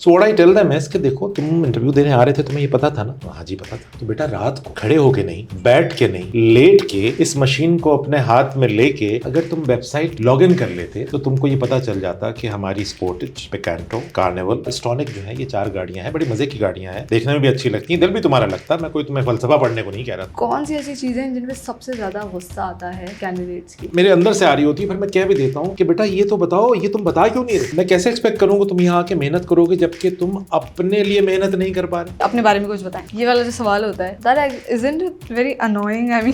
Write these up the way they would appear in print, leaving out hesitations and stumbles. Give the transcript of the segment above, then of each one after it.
So what I tell them is कि देखो तुम इंटरव्यू देने आ रहे थे, तुम्हें ये पता था ना? हाँ जी पता था। तो बेटा रात को खड़े होके नहीं, बैठ के नहीं, लेट के इस मशीन को अपने हाथ में लेके अगर तुम वेबसाइट लॉग इन कर लेते तो तुमको ये पता चल जाता कि हमारी स्पोर्टेज, पिकांटो, कार्निवल, स्टॉनिक जो है ये 4 गाड़ियां हैं, बड़ी मजे की गाड़ियां हैं, देखने में भी अच्छी लगती हैं, दिल भी तुम्हारा लगता। मैं कोई तुम्हें फलसफा पढ़ने को नहीं कह रहा। कौन सी ऐसी चीजें हैं जिनमें सबसे ज्यादा गुस्सा आता है कैंडिडेट्स की? मेरे अंदर से आ रही होती है, फिर मैं कह भी देता हूँ कि बेटा ये तो बताओ, ये तुम बता क्यों नहीं रहे? मैं कैसे एक्सपेक्ट करूंगा तुम यहाँ आके मेहनत करोगे जबकि तुम अपने लिए मेहनत नहीं कर पा रहे? अपने बारे में कुछ बताएं। ये वाला जो सवाल होता है, that isn't it very annoying? I mean,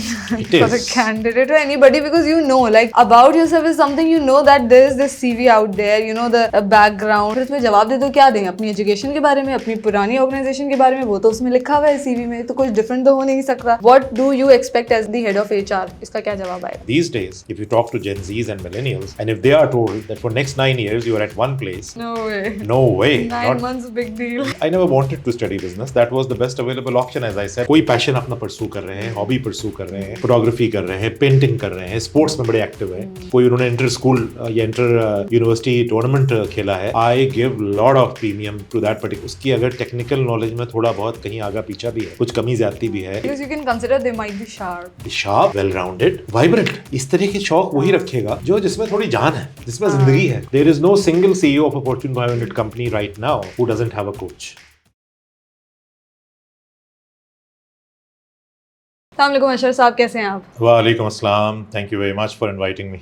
for the candidate or anybody, because you know, like about yourself is something you know that there is this CV out there, you know the background. फिर उसमें जवाब दे दो, क्या दें? अपनी education के बारे में, अपनी पुरानी ऑर्गेनाइजेशन के बारे में, वो तो उसमें लिखा हुआ है CV में, तो कुछ डिफरेंट तो हो नहीं सकता। What do you expect as the head of HR? इसका क्या जवाब आएगा? These days, if you talk to Gen Zs and millennials, and if they are told that for next 9 years you are at one place, No way. no way. 9 months, big deal. I never wanted to study business. That was the best available option, as I said. कोई passion अपना परसू कर रहे हैं, hobby परसू कर रहे हैं, photography कर रहे हैं, पेंटिंग कर रहे हैं, स्पोर्ट्स में बड़े एक्टिव हैं, कोई उन्होंने इंटर स्कूल या इंटर यूनिवर्सिटी टूर्नामेंट खेला है। I give lot of premium to that particular. उसकी अगर टेक्निकल नॉलेज में थोड़ा बहुत कहीं आगा पीछा भी है, कुछ कमी ज्यादती भी है, Because you can consider they might be sharp. Sharp, well rounded, vibrant, इस तरह के शौक वही रखेगा जो जिसमें थोड़ी जान है, जिसमें जिंदगी है। There is no single CEO of a Fortune 500 company right now who doesn't have a coach. अस्सलाम अशर साहब, कैसे हैं आप? वालेकुम अस्सलाम, thank you very much for inviting me.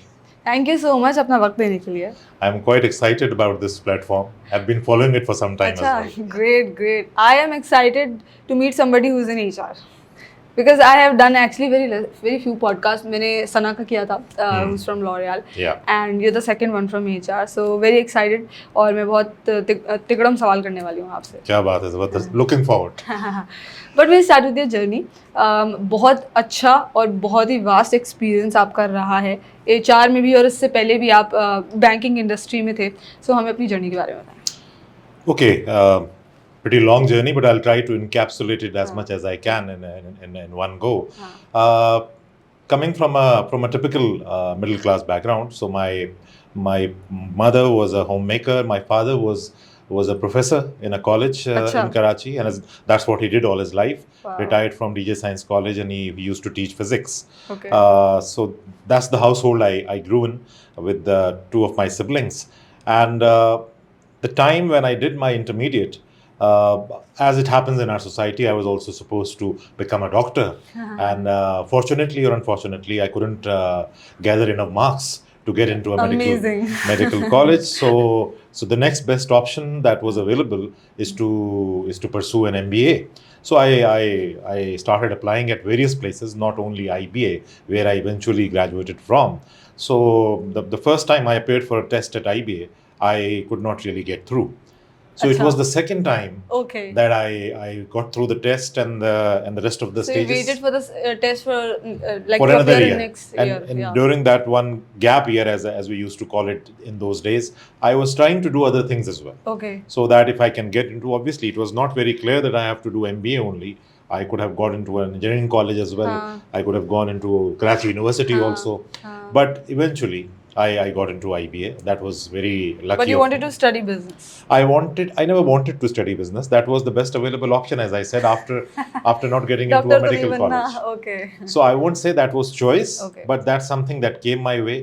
Thank you so much अपना वक्त देने के लिए। I am quite excited about this platform. I've been following it for some time as well. Great. I am excited to meet somebody who's in HR. Because I have done actually very few podcasts. मैंने सना का किया था, who's from L'Oreal, and you're the second one from HR. So very excited. और मैं बहुत तिकड़म सवाल करने वाली हूँ आपसे। क्या बात है, ज़बरदस्त। Looking forward. But we'll start with your journey. बहुत अच्छा और बहुत ही वास्ट एक्सपीरियंस आपका रहा है HR में भी, और इससे पहले भी आप बैंकिंग इंडस्ट्री में थे। So हमें अपनी जर्नी के बारे में बताएं। Okay. Pretty long journey, but I'll try to encapsulate it as much as I can in one go. Coming from a typical middle class background, so my mother was a homemaker. My father was a professor in a college in Karachi, and that's what he did all his life. Wow. Retired from DJ Science College, and he used to teach physics. Okay. So that's the household I grew in with two of my siblings, and the time when I did my intermediate. As it happens in our society, I was also supposed to become a doctor, and fortunately or unfortunately, I couldn't gather enough marks to get into a medical college. So the next best option that was available is to pursue an MBA. So I started applying at various places, not only IBA, where I eventually graduated from. So the first time I appeared for a test at IBA, I could not really get through. So it was the second time that I got through the test and the rest of the stages. So you waited for this test for for another year. Next year. And during that one gap year, as we used to call it in those days, I was trying to do other things as well. Okay. So that if I can get into, obviously it was not very clear that I have to do MBA only. I could have got into an engineering college as well. I could have gone into Karachi University also. But eventually I got into IBA. That was very lucky. But you wanted to study business. I never wanted to study business. That was the best available option, as I said, after not getting into a medical college. Okay. So I won't say that was choice, but that's something that came my way.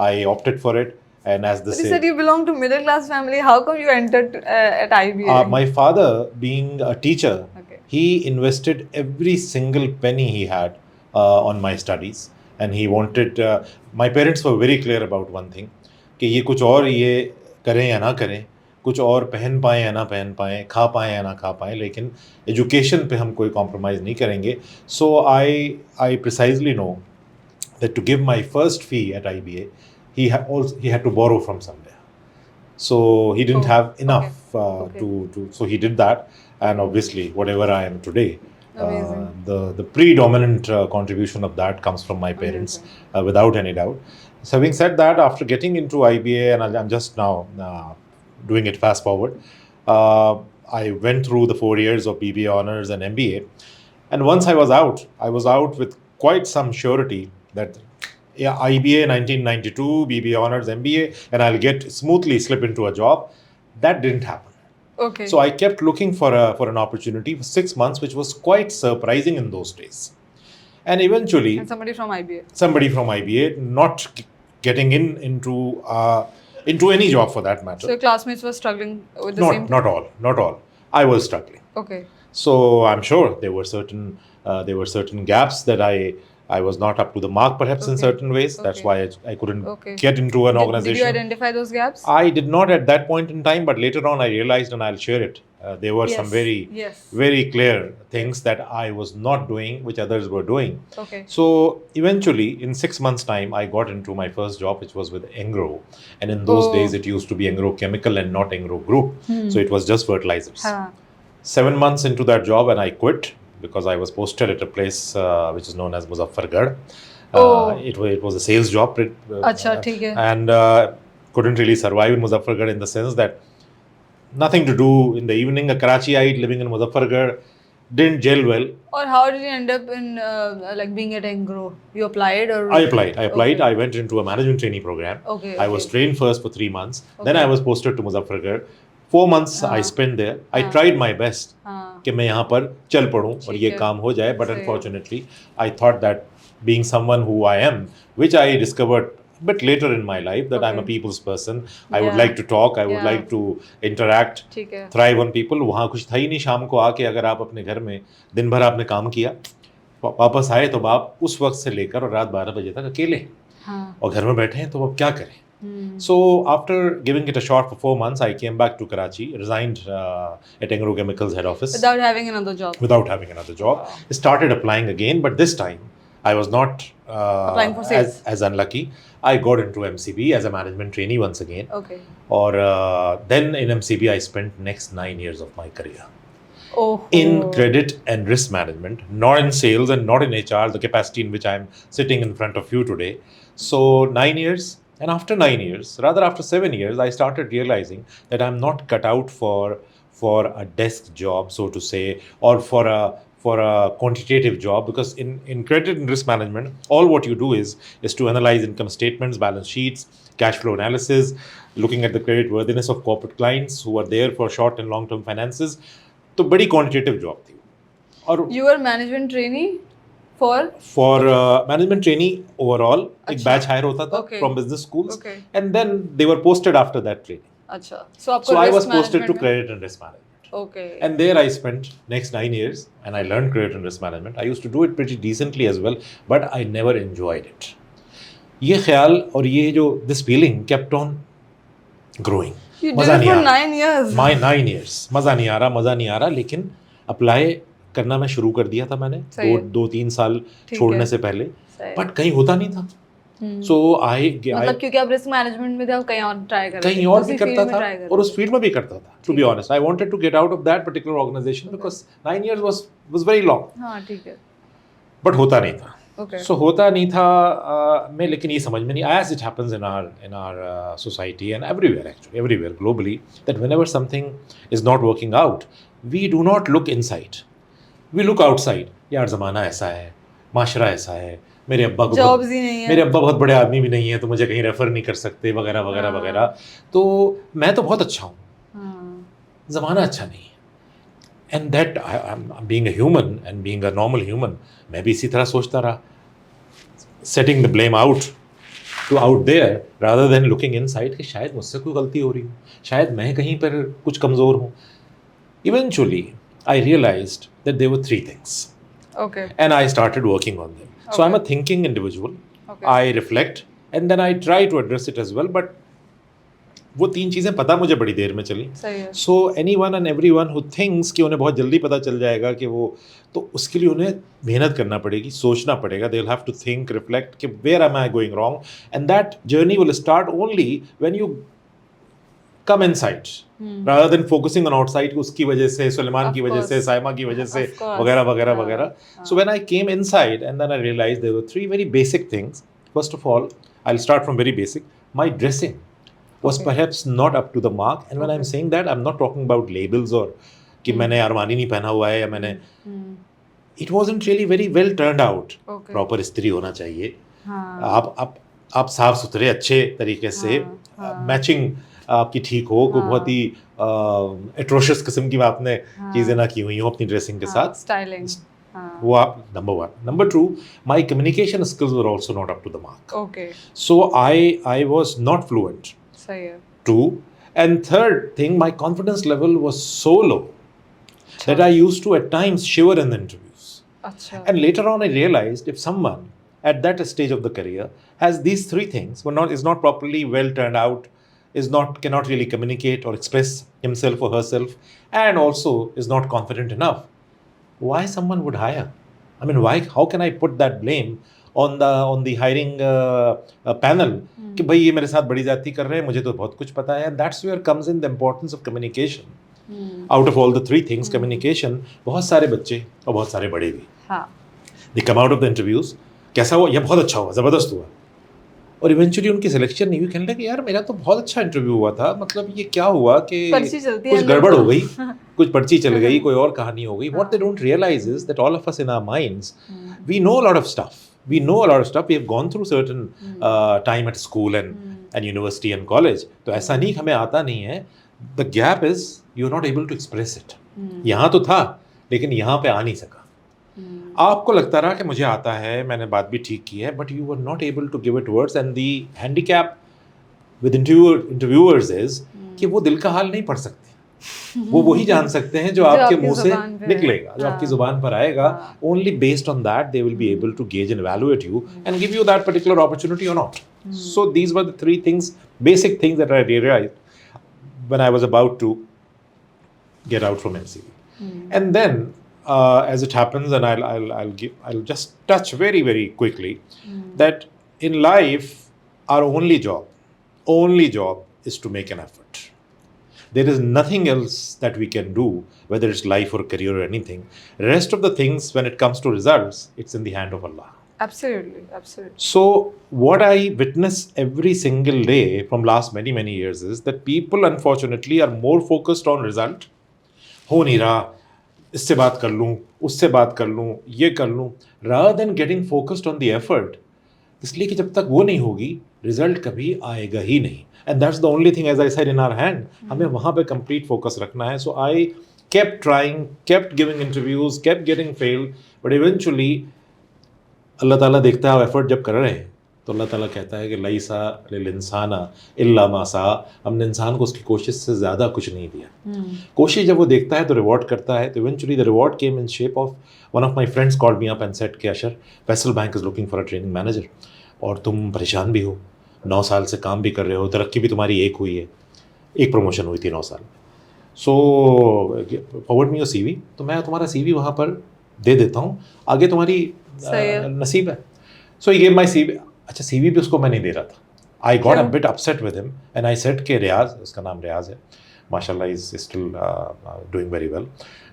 I opted for it, and as the you said you belong to middle class family. How come you entered at IBA? My father, being a teacher, he invested every single penny he had on my studies. And he wanted, my parents were very clear about one thing, कि ये कुछ और ये करें या ना करें, कुछ और पहन पाएँ या ना पहन पाएँ, खा पाएँ या ना खा पाएँ, लेकिन एजुकेशन पे हम कोई कॉम्प्रोमाइज़ नहीं करेंगे. So I precisely know that to give my first fee at IBA, he had to borrow from somewhere. So he didn't have enough so he did that, and obviously whatever I am today. The predominant contribution of that comes from my parents, without any doubt. So having said that, after getting into IBA, and I'm just now doing it fast forward, I went through the 4 years of BBA honors and MBA, and once I was out with quite some surety that IBA 1992, BBA honors, MBA, and I'll get smoothly slip into a job. That didn't happen. Okay. So I kept looking for an opportunity for 6 months, which was quite surprising in those days. And eventually, And somebody from IBA. Somebody from IBA not getting into any job for that matter. So your classmates were struggling with the same thing? Not all. I was struggling. Okay. So I'm sure there were certain gaps that I was not up to the mark perhaps in certain ways. That's why I couldn't get into an organization. Did you identify those gaps? I did not at that point in time, but later on I realized, and I'll share it. There were some very clear things that I was not doing, which others were doing. Okay. So eventually, in 6 months' time, I got into my first job, which was with Engro. And in those days, it used to be Engro Chemical and not Engro Group. So it was just fertilizers. 7 months into that job, and I quit because I was posted at a place which is known as Muzaffargarh. It was a sales job. And couldn't really survive in Muzaffargarh in the sense that nothing to do in the evening. A Karachiite living in Muzaffargarh didn't gel well. Or how did you end up in being at Engro? You applied or? I applied. Okay. I went into a management trainee program. Okay. I was trained first for 3 months. Then I was posted to Muzaffargarh. 4 months I spent there. I tried my best कि मैं यहाँ पर चल पड़ूँ और ये काम हो जाए. But unfortunately, I thought that being someone who I am, which I discovered a bit later in my life, that I'm a people's person. I would like to talk. I would like to interact, thrive on people. वहाँ कुछ था ही नहीं. शाम को आके अगर आप अपने घर में दिन भर आपने काम किया, वापस आए तो आप उस वक्त से लेकर और रात 12 बजे तक अकेले और घर में बैठे हैं तो अब क्या करें. So after giving it a shot for 4 months, I came back to Karachi, resigned at Engro Chemicals head office. Without having another job? Without having another job. Wow. Started applying again, but this time I was not applying for sales. As unlucky. I got into MCB as a management trainee once again. Okay. Or then in MCB I spent next 9 years of my career. In credit and risk management, not in sales and not in HR, the capacity in which I am sitting in front of you today. So 9 years. And after 9 years, rather after 7 years, I started realizing that I'm not cut out for a desk job, so to say, or for a quantitative job, because in credit and risk management, all what you do is to analyze income statements, balance sheets, cash flow analysis, looking at the credit worthiness of corporate clients who are there for short and long term finances. तो बड़ी quantitative job थी. और You were management trainee? For management trainee overall, एक batch hire होता था from business schools, and then they were posted after that training. अच्छा. So I was posted to credit and risk management. Okay. And there I spent next 9 years, and I learned credit and risk management. I used to do it pretty decently as well, but I never enjoyed it. ये ख्याल और ये जो this feeling kept on growing. You did it for 9 years. My 9 years. मज़ा नहीं आ रहा, लेकिन apply करना मैं शुरू कर दिया था मैंने 2-3 साल छोड़ने से पहले, बट कहीं होता नहीं था. So मतलब क्योंकि आप रिस्क मैनेजमेंट में थे, आप कहीं और ट्राई कर रहे थे, कहीं और भी करता था और उस फील्ड में भी करता था. To be honest, I wanted to get out of that particular organisation because 9 years was very long. हां ठीक है. बट होता नहीं था. So होता नहीं था मैं, लेकिन ये समझ में नहीं आया. As it happens in our society and everywhere globally, that whenever something is not working out, we do not look inside. We look outside. यार ज़माना ऐसा है, माशरा ऐसा है, मेरे अब्बा बहुत बड़े आदमी भी नहीं है तो मुझे कहीं रेफर नहीं कर सकते वगैरह वगैरह वगैरह. तो मैं तो बहुत अच्छा हूँ, ज़माना अच्छा नहीं है. And that being a human and being a normal human, मैं भी इसी तरह सोचता रहा, setting the blame out there rather than looking inside कि शायद मुझसे कोई गलती हो रही हो, शायद मैं कहीं पर कुछ कमज़ोर हूँ. Eventually, I realized that there were 3 things. Okay. And I started working on them. Okay. So I'm a thinking individual. Okay. I reflect and then I try to address it as well. But वो 3 चीज़ें पता मुझे बड़ी देर में चली. So anyone and everyone who thinks कि उन्हें बहुत जल्दी पता चल जाएगा कि वो, तो उसके लिए उन्हें मेहनत करना पड़ेगी, सोचना पड़ेगा. They'll have to think, reflect कि where am I going wrong, and that journey will start only when you come inside. rather than focusing on outside, उसकी वजह से, सुलेमान की वजह से, साइमा की वजह से, वगैरह वगैरह वगैरह. So when I came inside and then I realized there were 3 very basic things. First of all, I'll start from very basic. My dressing was perhaps not up to the mark, and when I'm saying that, I'm not talking about labels or कि मैंने Armani नहीं पहना हुआ है या मैंने, it wasn't really very well turned out. Proper इस्त्री होना चाहिए. आप साफ सुथरे अच्छे तरीके से मैचिंग आपकी ठीक हो, कोई बहुत ही एट्रोशियस किस्म की आपने चीज़ें ना की हुई हो अपनी ड्रेसिंग के साथ, स्टाइलिंग, वो आप number 1. Number 2, my communication skills were also not up to the mark. Okay, So I was not fluent. सही है. 2. And third thing, my confidence level was so low that I used to at times shiver in the interviews. अच्छा. And later on I realized if someone at that stage of the career has these three things, is not properly well turned out, cannot really communicate or express himself or herself, and also is not confident enough, why someone would hire? I mean, how can I put that blame on the hiring panel कि भाई ये मेरे साथ बड़ी जाती कर रहे हैं, मुझे तो बहुत कुछ पता है. And that's where comes in the importance of communication. Out of all the three things, communication, बहुत सारे बच्चे और बहुत सारे बड़े भी, they come out of the interviews, कैसा हुआ? ये बहुत अच्छा हुआ, ज़बरदस्त हुआ, और इवेंचुअली उनकी सिलेक्शन नहीं हुई. कहने लगे यार मेरा तो बहुत अच्छा इंटरव्यू हुआ था, मतलब ये क्या हुआ कि कुछ गड़बड़ हो गई, कुछ पर्ची चल गई, कोई और कहानी हो गई. What they don't realize is that all of us in our minds, we know a lot of stuff. We know a lot of stuff. We have gone through certain time at school and university and college. तो ऐसा नहीं हमें आता नहीं है. The gap is you're not able to express it. यहाँ तो था लेकिन यहाँ पे आ नहीं सका. आपको लगता रहा कि मुझे आता है, मैंने बात भी ठीक की है, but you were not able to give it words. And the handicap with interviewers is कि वो दिल का हाल नहीं पढ़ सकते. वो वही जान सकते हैं जो आपके मुंह से निकलेगा, जो आपकी जुबान पर आएगा. Only based on that they will be able to gauge and evaluate you and give you that particular opportunity और not. So these were the three things, basic things that I realised when I was about to get out from MCV. And then as it happens, and I'll just touch very, very quickly that in life our only job is to make an effort. There is nothing else that we can do, whether it's life or career or anything. Rest of the things, when it comes to results, it's in the hand of Allah. Absolutely. So what I witness every single day from last many years is that people unfortunately are more focused on result. हो नहीं रहा, इससे बात कर लूँ, उससे बात कर लूँ, ये कर लूँ, rather than getting focused on the effort. इसलिए कि जब तक वो नहीं होगी, रिजल्ट कभी आएगा ही नहीं. And that's the only thing, as I said, in our hand. हमें वहाँ पे complete focus रखना है. So I kept trying, kept giving interviews, kept getting failed, but eventually अल्लाह ताला देखता है एफर्ट जब कर रहे हैं तो अल्लाह ताला कहता है कि लईसा लिल इंसाना इल्ला मा सा. हमने इंसान को उसकी कोशिश से ज़्यादा कुछ नहीं दिया. कोशिश जब वो देखता है तो रिवॉर्ड करता है. तो eventually the reward came in shape of one of my friends called me up and said कि Ashar, Faisal Bank is looking for a training manager, और तुम परेशान भी हो, 9 साल से काम भी कर रहे हो, तरक्की भी तुम्हारी एक हुई है, एक प्रमोशन हुई थी 9 साल. So forward me your CV. तो मैं तुम्हारा CV वहाँ पर दे देता हूँ, आगे तुम्हारी नसीब है. सो ही गेव माई CV. अच्छा, CV भी उसको मैं नहीं दे रहा था. I got a bit upset with him and I said के रियाज, उसका नाम रियाज है, माशाल्लाह is still doing very well.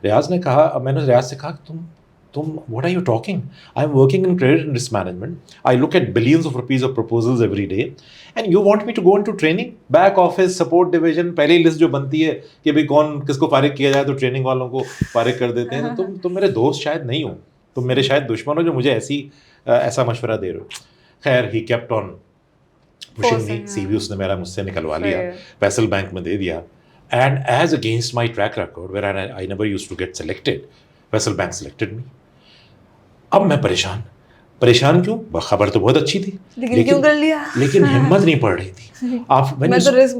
Riaz ने कहा, मैंने रियाज से कहा तुम what are you talking? I am working in credit and risk management. I look at billions of rupees of proposals every day and you want me to go into training, back office, support division. पहली list जो बनती है कि भाई कौन किसको फारिग किया जाए तो ट्रेनिंग वालों को फारिग कर देते हैं. तो तुम मेरे दोस्त शायद नहीं हो, तुम मेरे शायद दुश्मन हो जो मुझे ऐसा मशवरा दे रहे हो. खैर, he kept on pushing me. CV उसने मेरा मुझसे निकलवा लिया, फैसल बैंक में दे दिया. And as against my track record where I never used to get selected, Faisal Bank selected me. अब मैं परेशान क्यों? खबर तो बहुत अच्छी थी, लेकिन क्यों कर लिया? लेकिन हिम्मत नहीं पड़ रही थी. मैं तो रिस्क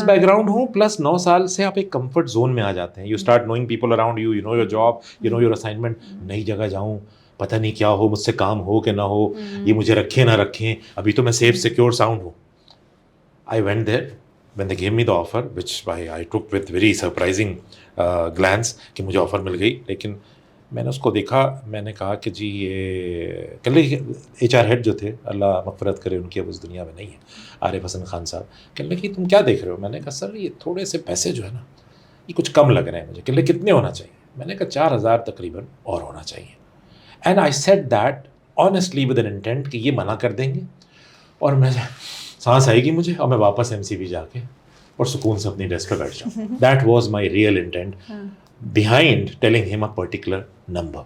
बैकग्राउंड हूँ, प्लस 9 साल से आप एक कंफर्ट जोन में आ जाते हैं. You start knowing people around you, you know your job, you know your assignment. नई जगह जाऊँ, पता नहीं क्या हो, मुझसे काम हो कि ना हो, ये मुझे रखें ना रखें, अभी तो मैं सेफ सिक्योर साउंड हूँ. I went there when they gave me the offer, which I took with very surprising glance कि मुझे ऑफर मिल गई. लेकिन मैंने उसको देखा, मैंने कहा कि जी ये कल HR हेड जो थे, अल्लाह मग़फ़िरत करे उनकी, अब उस दुनिया में नहीं है, आरिफ हसन खान साहब. कहने लगे तुम क्या देख रहे हो? मैंने कहा सर ये थोड़े से पैसे जो है ना, ये कुछ कम लग रहे हैं मुझे. कहने लगे कितने होना चाहिए? मैंने कहा 4000 तकरीबन और होना चाहिए. And I said that honestly with an intent कि ये मना कर देंगे और मैं सांस आएगी मुझे और मैं वापस MCV जाके और सुकून से अपनी डेस्क पर बैठ जाऊँ. That was my real intent behind telling him a particular number.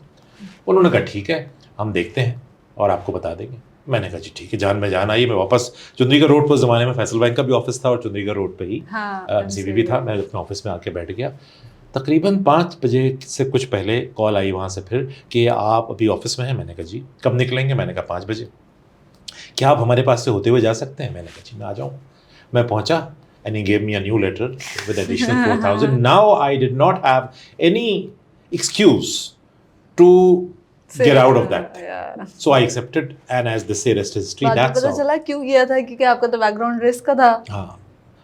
उन्होंने कहा ठीक है, हम देखते हैं और आपको बता देंगे. मैंने कहा जी ठीक है, जान में जान आई। मैं वापस चुंदरीगढ़ रोड पर, उस ज़माने में फैसल बैंक का भी ऑफिस था और चुंदरीगढ़ रोड पे ही MCB भी था। मैं अपने ऑफिस में आके बैठ गया। तकरीबन 5 बजे से कुछ पहले कॉल आई वहाँ से फिर कि आप अभी ऑफिस में हैं। मैंने कहा जी। कब निकलेंगे? मैंने कहा 5 बजे। क्या आप हमारे पास से होते हुए जा सकते हैं? मैंने कहा जी मैं आ जाऊँ। मैं पहुँचा and he gave me a new letter with additional 4,000. Now I did not have any excuse to get out of that. So I accepted, and as they say, rest is history. बाद में पता चला क्यों किया था, क्योंकि आपका तो बैकग्राउंड रिस्क का था। हाँ,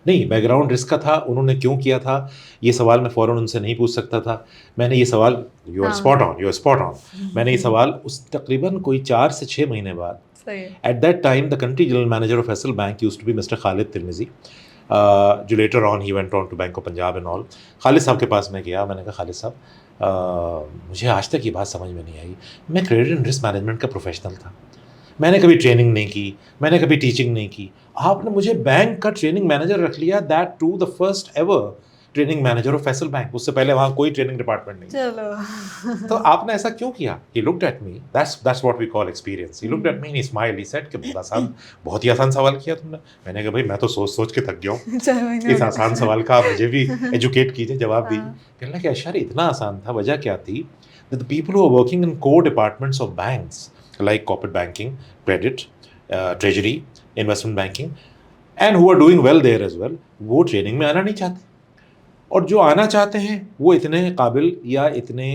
नहीं, बैकग्राउंड रिस्क का था। उन्होंने क्यों किया था ये सवाल मैं फ़ौरन उनसे नहीं पूछ सकता था। मैंने ये सवाल, यू आर स्पॉट ऑन, मैंने ये सवाल उस तकरीबन कोई 4 से 6 महीने बाद, at that time the country general manager of Faisal Bank used to be mister Khalid Tirmizi, जो later on he went on to Bank of Punjab and all. Khalid साहब के पास मैं गया। मैंने कहा खालिद साहब, मुझे आज तक ये बात समझ में नहीं आई। मैं क्रेडिट एंड रिस्क मैनेजमेंट का प्रोफेशनल था, मैंने कभी ट्रेनिंग नहीं की, मैंने कभी टीचिंग नहीं की। आपने मुझे बैंक का ट्रेनिंग मैनेजर रख लिया, that to the first ever training manager of Faisal bank. उससे पहले वहाँ कोई ट्रेनिंग डिपार्टमेंट नहीं। चलो तो आपने ऐसा क्यों किया? He looked at me. That's what we call experience. He looked at me and he smiled. He said कि बहुत ही आसान सवाल किया तुमने। मैंने कहा भाई मैं तो सोच सोच के थक गया हूँ, इस आसान सवाल का मुझे भी एजुकेट कीजिए, जवाब दीजिए। कहने लगे अशर इतना आसान था। वजह क्या थी? That the people who are working in core departments of banks like corporate banking, credit, treasury, investment banking, and who are doing well there as well, वो ट्रेनिंग में आना नहीं चाहते, और जो आना चाहते हैं वो इतने काबिल या इतने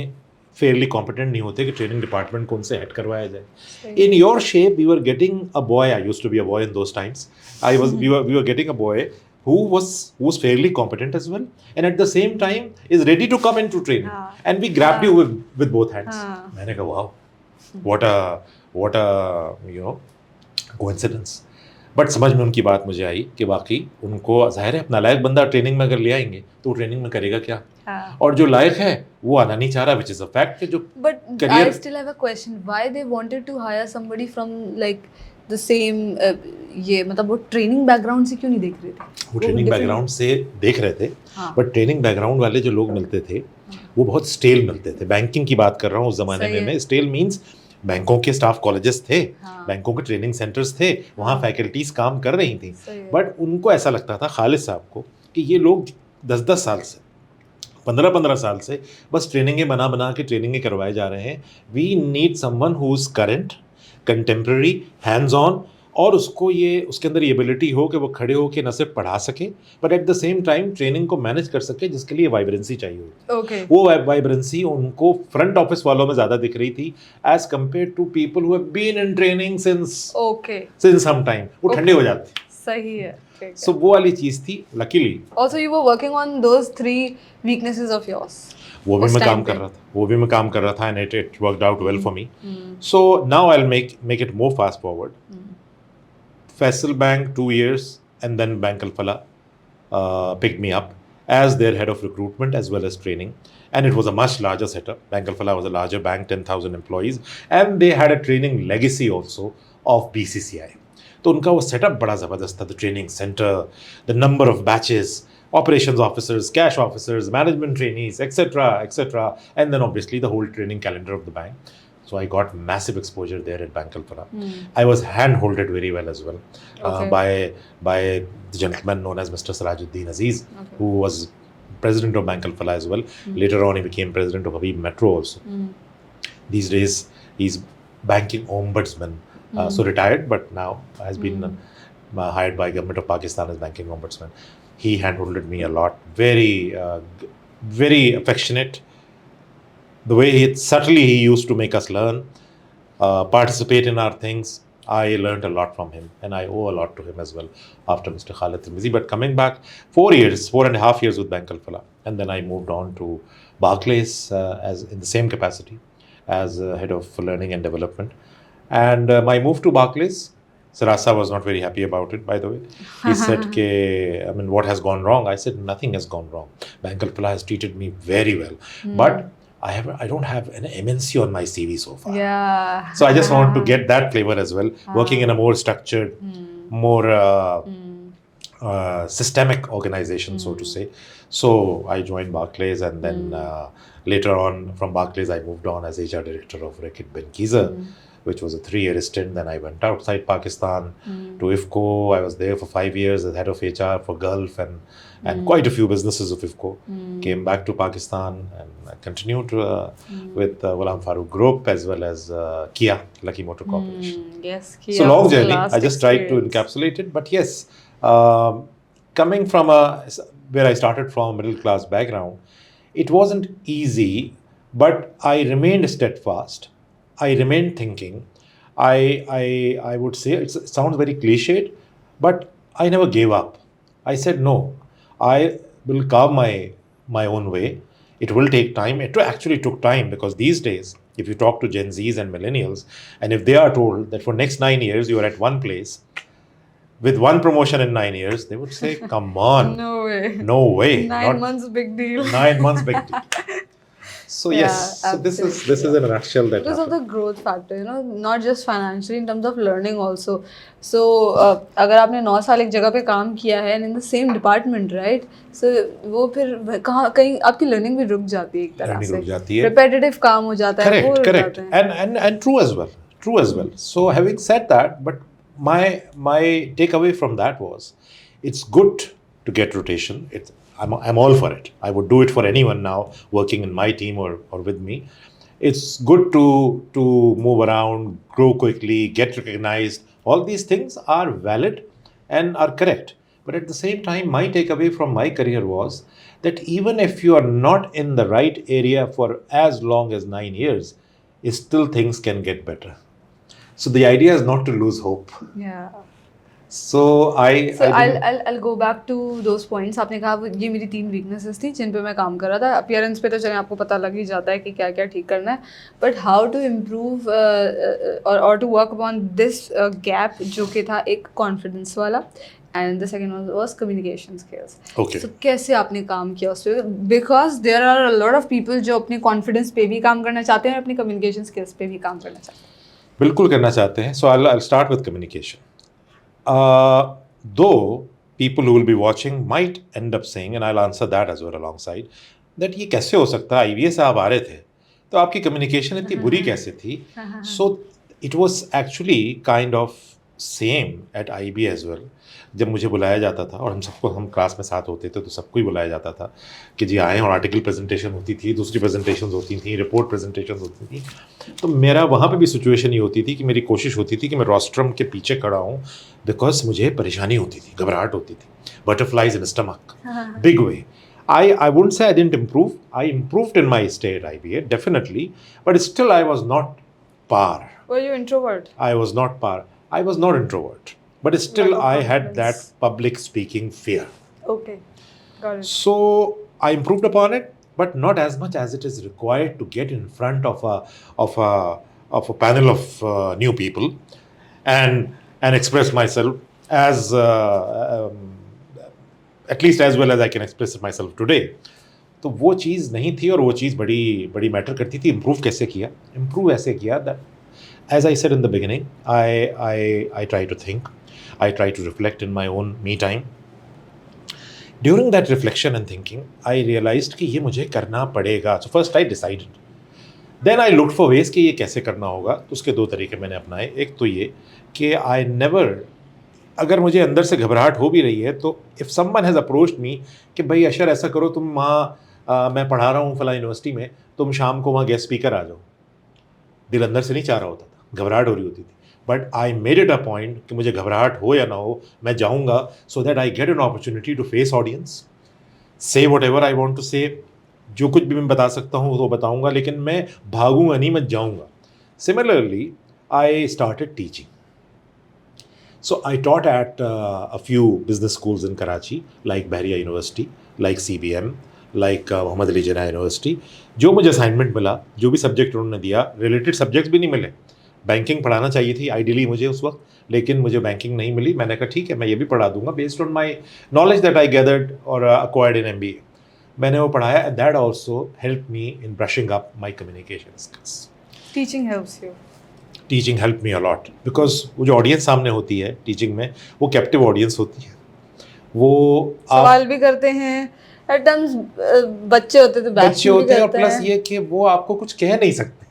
फेयरली कॉम्पिटेंट नहीं होते कि ट्रेनिंग डिपार्टमेंट को उनसे हेड करवाया जाए। In your shape we were getting a boy, I used to be a boy in those times, we were getting a boy who was fairly competent as well, and at the same time is ready to come into training, and we grabbed you with both hands. मैंने कहा wow, what a coincidence. But समझ में उनकी बात मुझे आई कि वाकई उनको जाहिर है अपना लायक बंदा ट्रेनिंग में अगर ले आएंगे तो वो ट्रेनिंग में करेगा क्या, और जो लायक है वो आना नहीं चाह रहा, which is a fact कि जो But I still have a question. Why they wanted to hire somebody from like the same ये मतलब वो ट्रेनिंग बैकग्राउंड से क्यों नहीं देख रहे थे? वो ट्रेनिंग बैकग्राउंड से देख रहे थे, बट ट्रेनिंग बैकग्राउंड वाले जो लोग मिलते थे वो बहुत स्टेल मिलते थे। बैंकिंग की बात कर रहा हूँ उस जमाने में मैं। स्टेल मीन्स बैंकों के स्टाफ कॉलेजेस थे, बैंकों के ट्रेनिंग सेंटर्स थे, वहाँ फैकल्टीज काम कर रही थी, बट उनको ऐसा लगता था खालिद साहब को कि ये लोग 10-10 साल से 15-15 साल से बस ट्रेनिंगें बना के ट्रेनिंगें करवाए जा रहे हैं। We need someone who is current, contemporary, hands on, और उसको ये उसके अंदर ये एबिलिटी हो कि वो खड़े हो के न सिर्फ पढ़ा सके but at the same time training को मैनेज कर सके, जिसके लिए वाइब्रेंसी चाहिए होती है। वो वाइब्रेंसी उनको फ्रंट ऑफिस वालों में ज़्यादा दिख रही थी as compared to people who have been in training since some time. वो ठंडे हो जाते। सही है। So वो वाली चीज़ थी। Luckily also you were working on those 3 weaknesses of yours. वो भी मैं काम कर रहा था and it worked out well for me. So now I'll make it more fast forward. Faisal Bank 2 years, and then Bank Al-Falah picked me up as their head of recruitment as well as training, and it was a much larger setup. Bank Al-Falah was a larger bank, 10,000 employees, and they had a training legacy also of BCCI. तो उनका वो setup बड़ा ज़बरदस्त था। The training centre, the number of batches, operations officers, cash officers, management trainees, etc., and then obviously the whole training calendar of the bank. So I got massive exposure there at Bank Al-Falah. I was hand-holded very well as well by the gentleman known as Mr. Sirajuddin Aziz, who was president of Bank Al-Falah as well. Later on, he became president of Habib Metro also. These days, he's banking ombudsman. So retired, but now has been hired by government of Pakistan as banking ombudsman. He handholded me a lot. Very affectionate. The way subtly he used to make us learn, participate in our things. I learned a lot from him, and I owe a lot to him as well after Mr. Khalid Tirmizi. But coming back 4.5 years with Bank Al-Falah, and then I moved on to Barclays as in the same capacity as head of learning and development. And my move to Barclays, Sarasa was not very happy about it, by the way. He said, what has gone wrong? I said, nothing has gone wrong. Bank Al-Falah has treated me very well. But I don't have an MNC on my CV so far. Yeah. So I just want to get that flavor as well. Working in a more structured, more systemic organization, so to say. So I joined Barclays, and then later on from Barclays I moved on as HR director of Reckitt Benckiser. which was a 3-year stint. Then I went outside Pakistan to IFCO. I was there for 5 years as head of HR for Gulf and quite a few businesses of IFCO. Came back to Pakistan and I continued with Ghulam Farooq Group as well as Kia, Lucky Motor Corporation. Yes, Kia. So long journey. I just tried to encapsulate it. But yes, coming from where I started from a middle class background, it wasn't easy, but I remained steadfast. I remained thinking. I would say it sounds very cliched, but I never gave up. I said no. I will carve my own way. It will take time. It actually took time, because these days, if you talk to Gen Zs and millennials, and if they are told that for next 9 years you are at one place with one promotion in 9 years, they would say, come on. No way. No way. 9 months, big deal. 9 months, big deal. So Yeah, yes, so this is in a nutshell that because of happened. the growth factor, you know, not just financially, in terms of learning also. So अगर आपने 9 साल एक जगह पे काम किया है and in the same department, right? So वो फिर कहीं आपकी learning भी रुक जाती है एक तरह Learning से. रुक जाती है. Repetitive काम हो जाता है. वो रुक Correct. जाते हैं. And true as well. True as well. So having said that, but my takeaway from that was, it's good to get rotation. I'm all for it. I would do it for anyone now working in my team or with me. It's good to move around, grow quickly, get recognized. All these things are valid and are correct. But at the same time, my takeaway from my career was that even if you are not in the right area for as long as 9 years, still things can get better. So the idea is not to lose hope. Yeah. So I'll go back to those points. आपने कहा ये मेरी 3 weaknesses थी जिन पे मैं काम कर रहा था. Appearance पे तो चले आपको पता लग ही जाता है कि क्या क्या ठीक करना है. But how to improve or to work upon this gap जो कि था एक confidence वाला, and the second one was communication skills. Okay. So कैसे आपने काम किया उस पे? Because there are a lot of people जो अपने confidence पे भी काम करना चाहते हैं और अपनी communication skills पे भी काम करना चाहते हैं. बिल्कुल करना चाहते हैं. So I'll start with communication. Though people who will be watching might end up saying, and I'll answer that as well alongside, that ये कैसे हो सकता है, IBA से आप आ रहे थे तो आपकी कम्युनिकेशन इतनी बुरी कैसे थी. So it was actually kind of same at IBA as well. जब मुझे बुलाया जाता था, और हम क्लास में साथ होते थे तो सबको ही बुलाया जाता था कि जी आए, और आर्टिकल प्रेजेंटेशन होती थी, दूसरी प्रेजेंटेशन होती थी, रिपोर्ट प्रेजेंटेशन होती थी. तो मेरा वहाँ पे भी सिचुएशन ये होती थी कि मेरी कोशिश होती थी कि मैं रोस्ट्रम के पीछे खड़ा हूँ, बिकॉज मुझे परेशानी होती थी, घबराहट होती थी, butterflies in stomach, big way. I wouldn't say I didn't improve. I improved in my stay at IBA, definitely, but still I was not par. Were you introvert? I was not par. I was not introvert, but still I had that public speaking fear. Okay, got it. So I improved upon it, but not as much as it is required to get in front of a panel of new people and express myself as at least as well as I can express myself today. तो वो चीज़ नहीं थी, और वो चीज़ बड़ी matter करती थी. Improve कैसे किया? इम्प्रूव ऐसे किया that, as I said in the beginning, I try to think, I try to reflect in my own me time. During that reflection and thinking, I realized कि ये मुझे करना पड़ेगा. So first I decided. Then I looked for ways कि ये कैसे करना होगा. तो उसके 2 तरीके मैंने अपनाए. एक तो ये कि I never, अगर मुझे अंदर से घबराहट हो भी रही है, तो if someone has approached me कि भाई अशर ऐसा करो, तुम वहाँ मैं पढ़ा रहा हूँ फला यूनिवर्सिटी में, तुम शाम को वहाँ गेस्ट स्पीकर आ जाओ, दिल अंदर से नहीं चाह रहा होता था, घबराहट हो रही होती थी. But I made it a point कि मुझे घबराहट हो या ना हो, मैं जाऊँगा, so that I get an opportunity to face audience, say whatever I want to say. जो कुछ भी मैं बता सकता हूँ वो बताऊँगा, लेकिन मैं भागूंगा नहीं, मैं जाऊँगा. Similarly I started teaching. So I taught at a few business schools in Karachi, like Bahria University, like CBM, like Muhammad Ali Jinnah University. जो मुझे असाइनमेंट मिला, जो भी सब्जेक्ट उन्होंने दिया, रिलेटेड सब्जेक्ट्स भी नहीं मिले. बैंकिंग पढ़ाना चाहिए थी आइडियली मुझे उस वक्त, लेकिन मुझे बैंकिंग नहीं मिली. मैंने कहा ठीक है, मैं ये भी पढ़ा दूंगा based on my knowledge that I gathered और अक्वायर्ड इन MBA. मैंने वो पढ़ाया. That also help me in brushing up my communication skills. Teaching helps you. Teaching help me a lot, because वो जो ऑडियंस सामने होती है टीचिंग में, वो कैप्टिव ऑडियंस होती है. वो सवाल भी करते हैं एट टाइम्स, बच्चे होते हैं तो बच्चे होते हैं, और प्लस ये कि वो आपको कुछ कह नहीं सकते,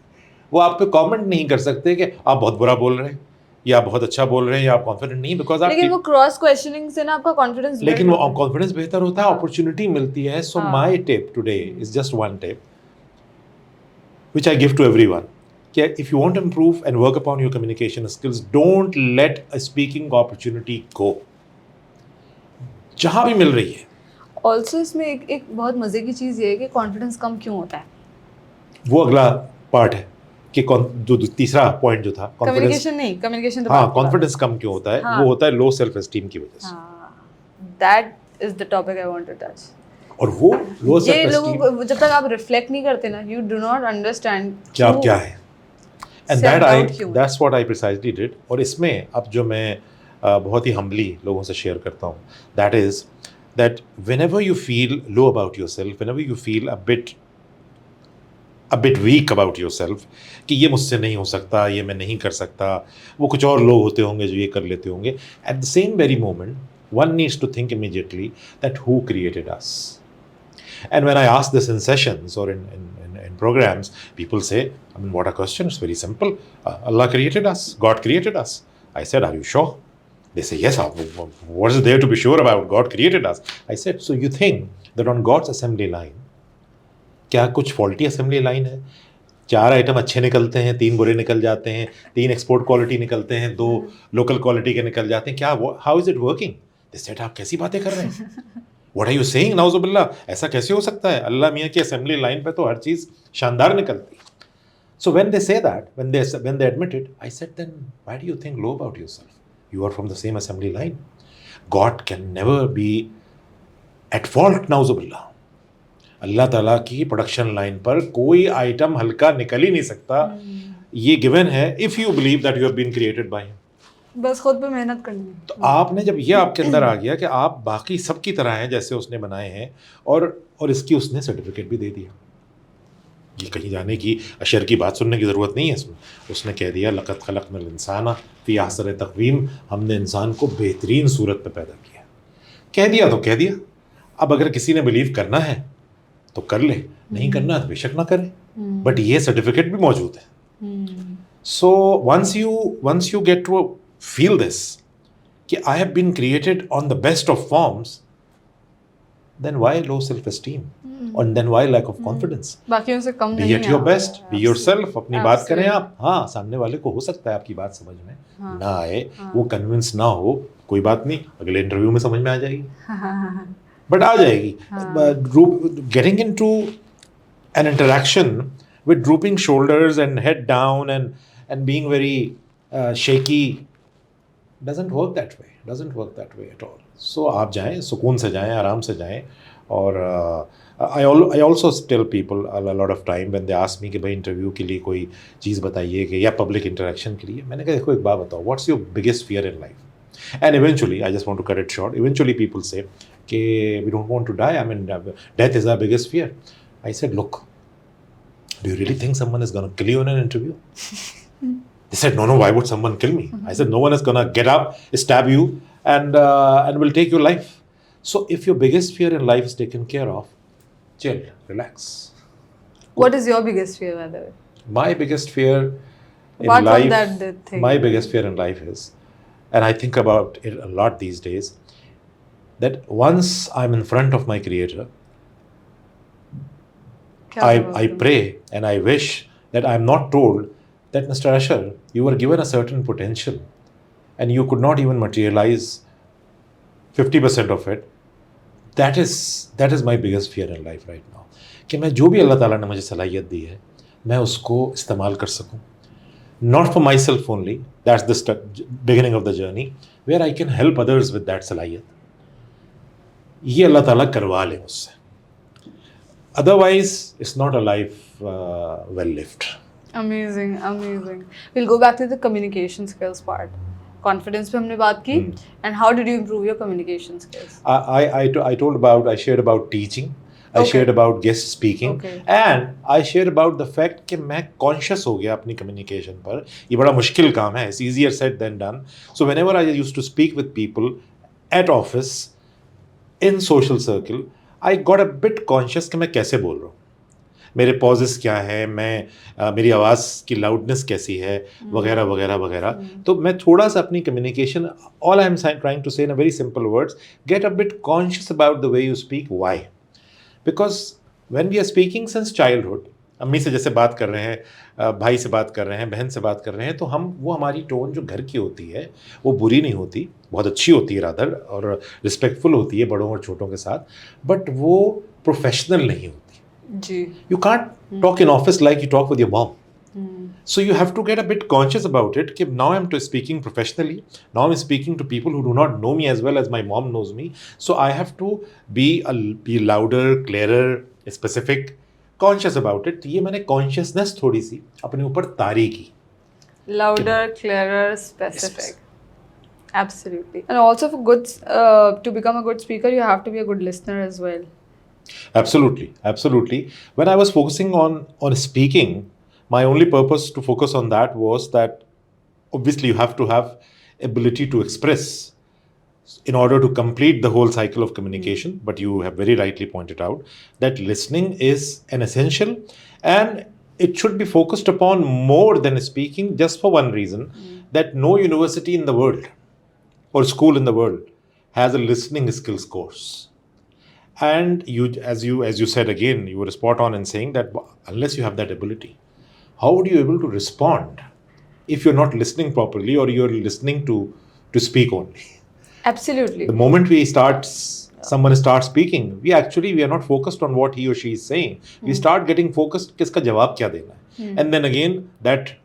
वो आप पे कमेंट नहीं कर सकते कि आप बहुत बुरा बोल रहे हैं या आप बहुत अच्छा बोल रहे हैं या आप कॉन्फिडेंट नहीं, बिकॉज आप लेकिन वो क्रॉस क्वेश्चनिंग से ना आपका कॉन्फिडेंस, लेकिन वो कॉन्फिडेंस बेहतर होता है, अपॉर्चुनिटी मिलती है. So my tip today is just one tip which I give to everyone. If you want to improve and work upon your communication skills, don't let a speaking opportunity go. जहाँ भी मिल रही है. Also इसमें एक बहुत मजे की चीज ये है कि कॉन्फिडेंस कम क्यों होता है, वो अगला पार्ट है कि जो तीसरा पॉइंट जो था, कम्युनिकेशन हाँ, कॉन्फिडेंस कम क्यों होता है, वो होता है लो सेल्फ एस्टीम की वजह से. That is the topic I want to touch. और वो लो सेल्फ एस्टीम, ये लोगों जब तक आप रिफ्लेक्ट नहीं करते ना, यू डू नॉट अंडरस्टैंड कि आप क्या है. And that's what I precisely did. और इसमें अब जो मैं बहुत ही हम्बली लोगों से शेयर करता हूँ, that is that whenever you feel low about yourself, whenever you feel a bit weak about yourself, कि ये मुझसे नहीं हो सकता, ये मैं नहीं कर सकता, वो कुछ और लोग होते होंगे जो ये कर लेते होंगे, at the same very moment one needs to think immediately that who created us. And when I ask this in sessions or in programs, people say, I mean, what a question, it's very simple. Allah created us, God created us. I said, are you sure? They say, yes, what is there to be sure about? God created us. I said, so you think that on God's assembly line, क्या कुछ faulty assembly line है? 4 item अच्छे निकलते हैं, 3 बुरे निकल जाते हैं, 3 एक्सपोर्ट क्वालिटी निकलते हैं, 2 लोकल क्वालिटी के निकल जाते हैं, क्या how is it working? They said, आप कैसी बातें कर रहे हैं? What are you saying? नाउज़ुबिल्लाह, ऐसा कैसे हो सकता है? अल्लाह मियाँ की असेंबली लाइन पे तो हर चीज़ शानदार निकलती है. So when they say that, when they admit it, I said, then why do you think low about yourself? You are from the same assembly line. God can never be at fault, नाउज़ुबिल्लाह. अल्लाह ताला की production line पर कोई item हल्का निकल ही नहीं सकता. ये given है, if you believe that you have been created by him. बस खुद पे मेहनत करनी है. तो आपने जब ये आपके अंदर आ गया कि आप बाकी सब की तरह हैं जैसे उसने बनाए हैं, और इसकी उसने सर्टिफिकेट भी दे दिया. ये कहीं जाने की, अशर की बात सुनने की ज़रूरत नहीं है इसमें. उसने कह दिया, लक़द ख़लक़नल इंसाना फ़ी अहसनि तक़वीम, हमने इंसान को बेहतरीन सूरत में पैदा किया. कह दिया तो कह दिया. अब अगर किसी ने बिलीव करना है तो कर ले, नहीं करना है तो बेशक ना करे, बट ये सर्टिफिकेट भी मौजूद है. So once you get to feel this कि I have been created on the best of forms, then why low self-esteem? And then why lack of confidence? बाकियों से कम नहीं. Be at your best, be yourself. अपनी बात करें आप. हाँ, सामने वाले को हो सकता है आपकी बात समझ में ना आए, वो कन्विंस ना हो, कोई बात नहीं, अगले इंटरव्यू में समझ में आ जाएगी. बट आ जाएगी. Getting into an interaction with drooping shoulders and head down and being very shaky doesn't work that way at all. So आप जाएं, सुकून से जाएं, आराम से जाएं. और I also tell people a lot of time when they ask me कि भाई इंटरव्यू के लिए कोई चीज़ बताइए कि या पब्लिक इंटरेक्शन के लिए, मैंने कहा देखो एक बात बताओ, what's your biggest fear in life? And eventually, I just want to cut it short, eventually people say कि we don't want to die, I mean death is our biggest fear. I said, look, do you really think someone is going to kill you in an interview? They said, no, why would someone kill me? I said, no one is going to get up, stab you, and will take your life. So if your biggest fear in life is taken care of, chill, relax. What is your biggest fear, by the way? My biggest fear in Apart life, from that thing. My biggest fear in life is, and I think about it a lot these days, that once I'm in front of my Creator, I pray and I wish that I'm not told that, Mr. Ashaar, you were given a certain potential and you could not even materialize 50% of it. That is my biggest fear in life right now. कि मैं जो भी अल्लाह ताला ने मुझे सलाहियत दी है, मैं उसको इस्तेमाल कर सकूं. Not for myself only. That's the beginning of the journey where I can help others with that सलाहियत. ये अल्लाह ताला करवा ले मुझसे. Otherwise, it's not a life well lived. Amazing. We'll go back to the communication skills part. Confidence पे हमने बात की. And how did you improve your communication skills? I shared about teaching. I shared about guest speaking. And I shared about the fact कि मैं conscious हो गया अपनी communication पर. ये बड़ा मुश्किल काम है. It's easier said than done. So whenever I used to speak with people at office, in social circle, I got a bit conscious कि मैं कैसे बोल रहा हूँ. मेरे पॉजेस क्या है, मेरी आवाज़ की लाउडनेस कैसी है, वगैरह वगैरह वगैरह. तो मैं थोड़ा सा अपनी communication, all I am trying to say in a very simple words, get a bit conscious about the way you speak. Why? Because when we are speaking since childhood, अम्मी से जैसे बात कर रहे हैं, भाई से बात कर रहे हैं, बहन से बात कर रहे हैं, तो वो हमारी टोन जो घर की होती है वो बुरी नहीं होती, बहुत अच्छी होती है रादर, और रिस्पेक्टफुल होती है बड़ों और छोटों के साथ, बट वो प्रोफेशनल नहीं होती जी. You can't talk in office like you talk with your mom. So you have to get a bit conscious about it. That now I'm speaking professionally. Now I'm speaking to people who do not know me as well as my mom knows me. So I have to be louder, clearer, specific, conscious about it. ये मैंने consciousness थोड़ी सी अपने ऊपर तारी की. Louder, clearer, specific. Absolutely. And also for to become a good speaker, you have to be a good listener as well. Absolutely. When I was focusing on speaking, my only purpose to focus on that was that obviously you have to have ability to express in order to complete the whole cycle of communication. But you have very rightly pointed out that listening is an essential, and it should be focused upon more than speaking, just for one reason, that no university in the world or school in the world has a listening skills course. And as you said again, you were spot on in saying that unless you have that ability, how are you able to respond if you're not listening properly, or you're listening to speak only? Absolutely. The moment someone starts speaking, we are not focused on what he or she is saying. We start getting focused किसका जवाब क्या देना है, and then again that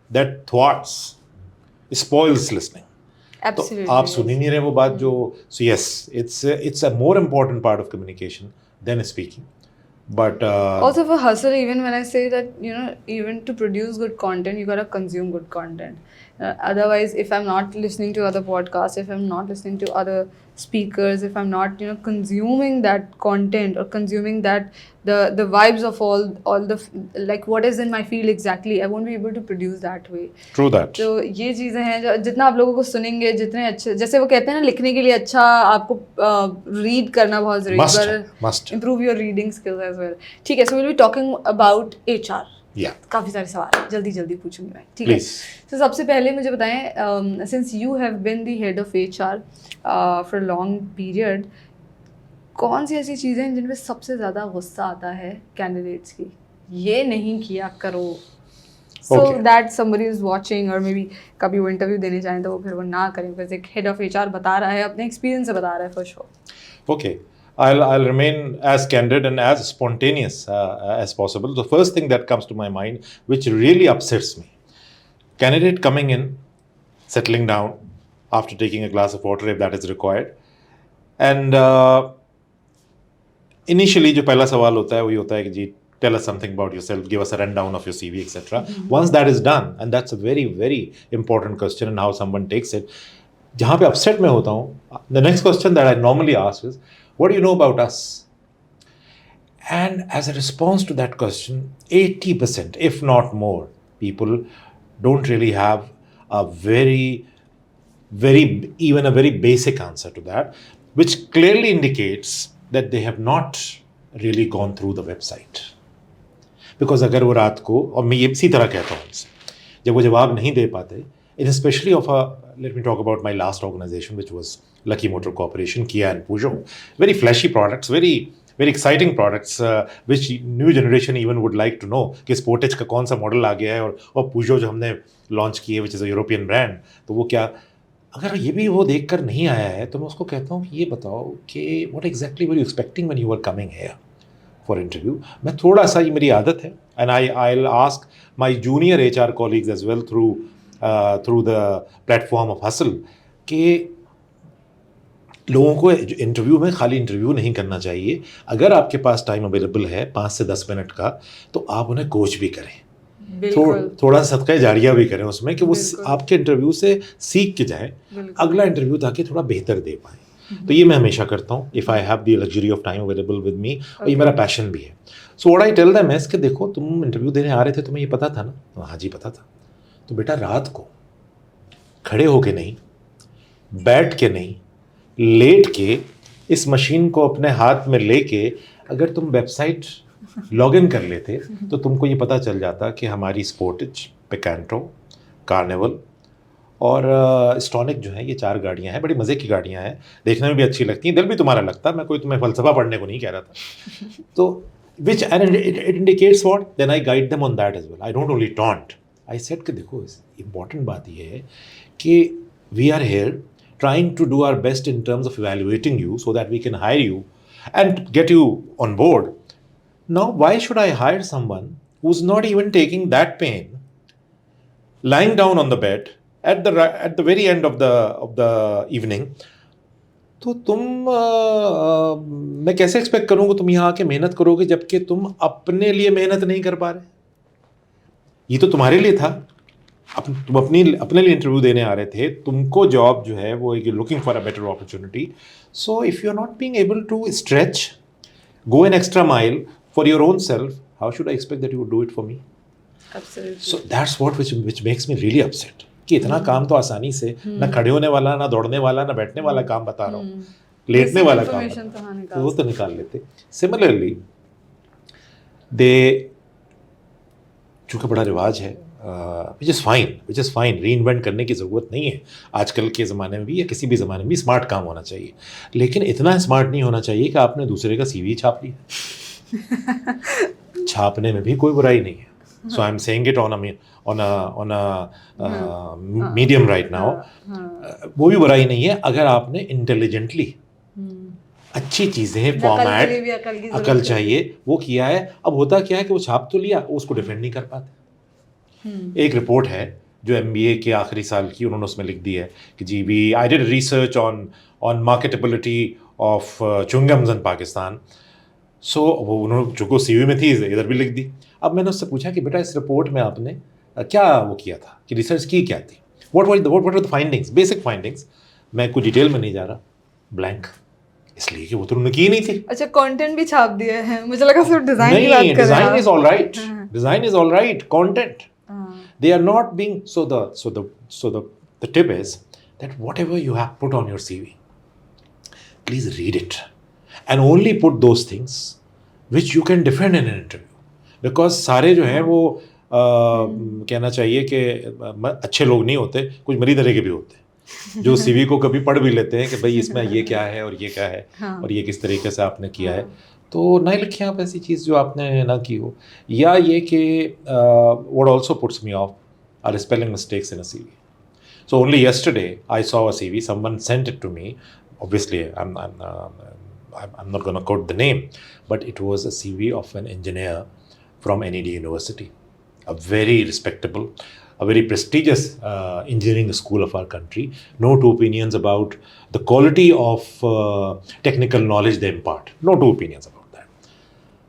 thoughts spoils listening. Absolutely. तो आप सुन ही नहीं रहे वो बात जो. So yes, it's a more important part of communication than speaking. But also for hustle, even when I say that, even to produce good content, you gotta consume good content. Otherwise, if I'm not listening to other podcasts, if I'm not listening to other speakers, if I'm not consuming that content or consuming that the vibes of all the like what is in my field exactly, I won't be able to produce that way. True that. तो ये चीज़ें हैं जो जितना आप लोगों को सुनेंगे, जितने अच्छे, जैसे वो कहते हैं ना, लिखने के लिए अच्छा आपको रीड करना बहुत ज़रूरी है. Must improve your reading skills as well. ठीक है, so we'll be talking about HR. काफ़ी सारे सवाल जल्दी पूछूंगी मैं. ठीक है. तो सबसे पहले मुझे बताएं, since you have been the head of HR for a long period, कौन सी ऐसी चीज़ें हैं जिन पे सबसे ज़्यादा गुस्सा आता है कैंडिडेट्स की, ये नहीं किया करो, so that somebody is watching, or maybe कभी वो इंटरव्यू देने चाहें तो वो फिर वो ना करें, बिकॉज एक हेड ऑफ HR बता रहा है, अपने एक्सपीरियंस से बता रहा है for sure. Okay. I'll remain as candid and as spontaneous as possible. The first thing that comes to my mind, which really upsets me, candidate coming in, settling down after taking a glass of water if that is required, and initially जो पहला सवाल होता है वही होता है कि जी tell us something about yourself, give us a rundown of your CV, etc. Once that is done, and that's a very very important question, and how someone takes it, जहाँ पे upset मैं होता हूँ, the next question that I normally ask is, what do you know about us? And as a response to that question, 80%, if not more, people don't really have a even a very basic answer to that, which clearly indicates that they have not really gone through the website. Because अगर वो रात को, और मैं ये इसी तरह कहता हूँ उनसे, जब वो जवाब नहीं दे पाते, it is especially let me talk about my last organization, which was Lucky Motor Corporation, Kia and Peugeot. Very flashy products, very very exciting products, which new generation even would like to know कि Sportage का कौन सा model आ गया है, और Peugeot जो हमने launch की है, which is a European brand, तो वो क्या, अगर ये भी वो देख कर नहीं आया है तो मैं उसको कहता हूँ ये बताओ कि what exactly were you expecting when you were coming here for interview. मैं थोड़ा सा, ये मेरी आदत है, and I'll ask my junior HR colleagues as well through the platform of Hustle कि लोगों को इंटरव्यू में खाली इंटरव्यू नहीं करना चाहिए. अगर आपके पास टाइम अवेलेबल है 5 से 10 मिनट का, तो आप उन्हें कोच भी करें, थोड़ा सा सदका जारिया भी करें उसमें, कि वो आपके इंटरव्यू से सीख के जाएं, अगला इंटरव्यू ताकि थोड़ा बेहतर दे पाएँ. तो ये मैं हमेशा करता हूँ, if I have the luxury of time available with me, और ये मेरा पैशन भी है. So what I tell them is कि देखो, तुम इंटरव्यू देने आ रहे थे, तुम्हें ये पता था ना? हाँ जी पता था. तो बेटा रात को खड़े होके नहीं, बैठ के नहीं, लेट के, इस मशीन को अपने हाथ में लेके, अगर तुम वेबसाइट लॉग इन कर लेते तो तुमको ये पता चल जाता कि हमारी स्पोर्टिज, पिकेंटो, कार्निवल और स्टॉनिक जो है, ये 4 गाड़ियां हैं, बड़ी मज़े की गाड़ियां हैं, देखने में भी अच्छी लगती हैं, दिल भी तुम्हारा लगता है, मैं कोई तुम्हें फलसफा पढ़ने को नहीं कह रहा था। तो which and it indicates what, then I guide them on that as well, I don't only taunt, I said कि देखो इंपॉर्टेंट बात ये है कि we are here trying to do our best in terms of evaluating you so that we can hire you and get you on board. Now, why should I hire someone who's not even taking that pain, lying down on the bed at the very end of the evening? तो मैं कैसे expect करूँगा तुम यहाँ आके मेहनत करोगे जबकि तुम अपने लिए मेहनत नहीं कर पा रहे? ये तो तुम्हारे लिए था, तुम अपने लिए इंटरव्यू देने आ रहे थे, तुमको जॉब जो है वो looking for a better opportunity. So if you are not being able to stretch, go an extra mile for your own self, how should I expect that you would do it for me? So that's what which makes me really upset कि इतना काम तो आसानी से ना खड़े होने वाला, ना दौड़ने वाला, ना बैठने वाला काम बता रहा हूँ, लेटने वाला काम तो वो तो निकाल लेते. सिमिलरली दे, चूँकि बड़ा रिवाज है, विच इज़ फाइन, री इन्वेंट करने की ज़रूरत नहीं है. आजकल के ज़माने में भी या किसी भी ज़माने में भी स्मार्ट काम होना चाहिए, लेकिन इतना स्मार्ट नहीं होना चाहिए कि आपने दूसरे का सीवी छाप लिया. छापने में भी कोई बुराई नहीं है. So I am saying it on a medium right now. वो भी बुराई नहीं है अगर आपने इंटेलिजेंटली अच्छी चीज़ें, फॉर्मेट, अकल चाहिए, वो किया है. अब होता क्या है कि वो छाप तो लिया, उसको डिफेंड नहीं कर पाते. एक रिपोर्ट है जो MBA के आखिरी साल की, उन्होंने उसमें लिख दी है कि जी I did research on marketability of chewing gums in Pakistan. So वो उन्होंने जो CV में थी इधर भी लिख दी. अब मैंने उससे पूछा कि बेटा इस रिपोर्ट में आपने क्या वो किया था, कि रिसर्च की क्या थी, what are the findings, basic findings. मैं कोई डिटेल में नहीं जा रहा, ब्लैंक, इसलिए कि वो तो उन्होंने की नहीं थी. अच्छा, कंटेंट भी छाप दिए हैं, मुझे लगा सिर्फ डिजाइन की बात कर रहे हैं. Design is alright, design is alright, content they are not being. So the tip is that whatever you have put on your CV, please read it and only put those things which you can defend in an interview. Because सारे जो हैं वो कहना चाहिए कि अच्छे लोग नहीं होते, कुछ मरी तरह के भी होते हैं जो CV को कभी पढ़ भी लेते हैं कि भाई इसमें ये क्या है और ये क्या है और ये किस तरीके से आपने किया है. तो ना ही लिखें आप ऐसी चीज़ जो आपने ना की हो. या ये कि what also puts me off are spelling mistakes in a CV. So only yesterday I saw a CV, someone sent it to me. Obviously I'm not going to quote the name, but it was a CV of an engineer from NED University, a very respectable, a very prestigious engineering school of our country. No two opinions about the quality of technical knowledge they impart. No two opinions about that.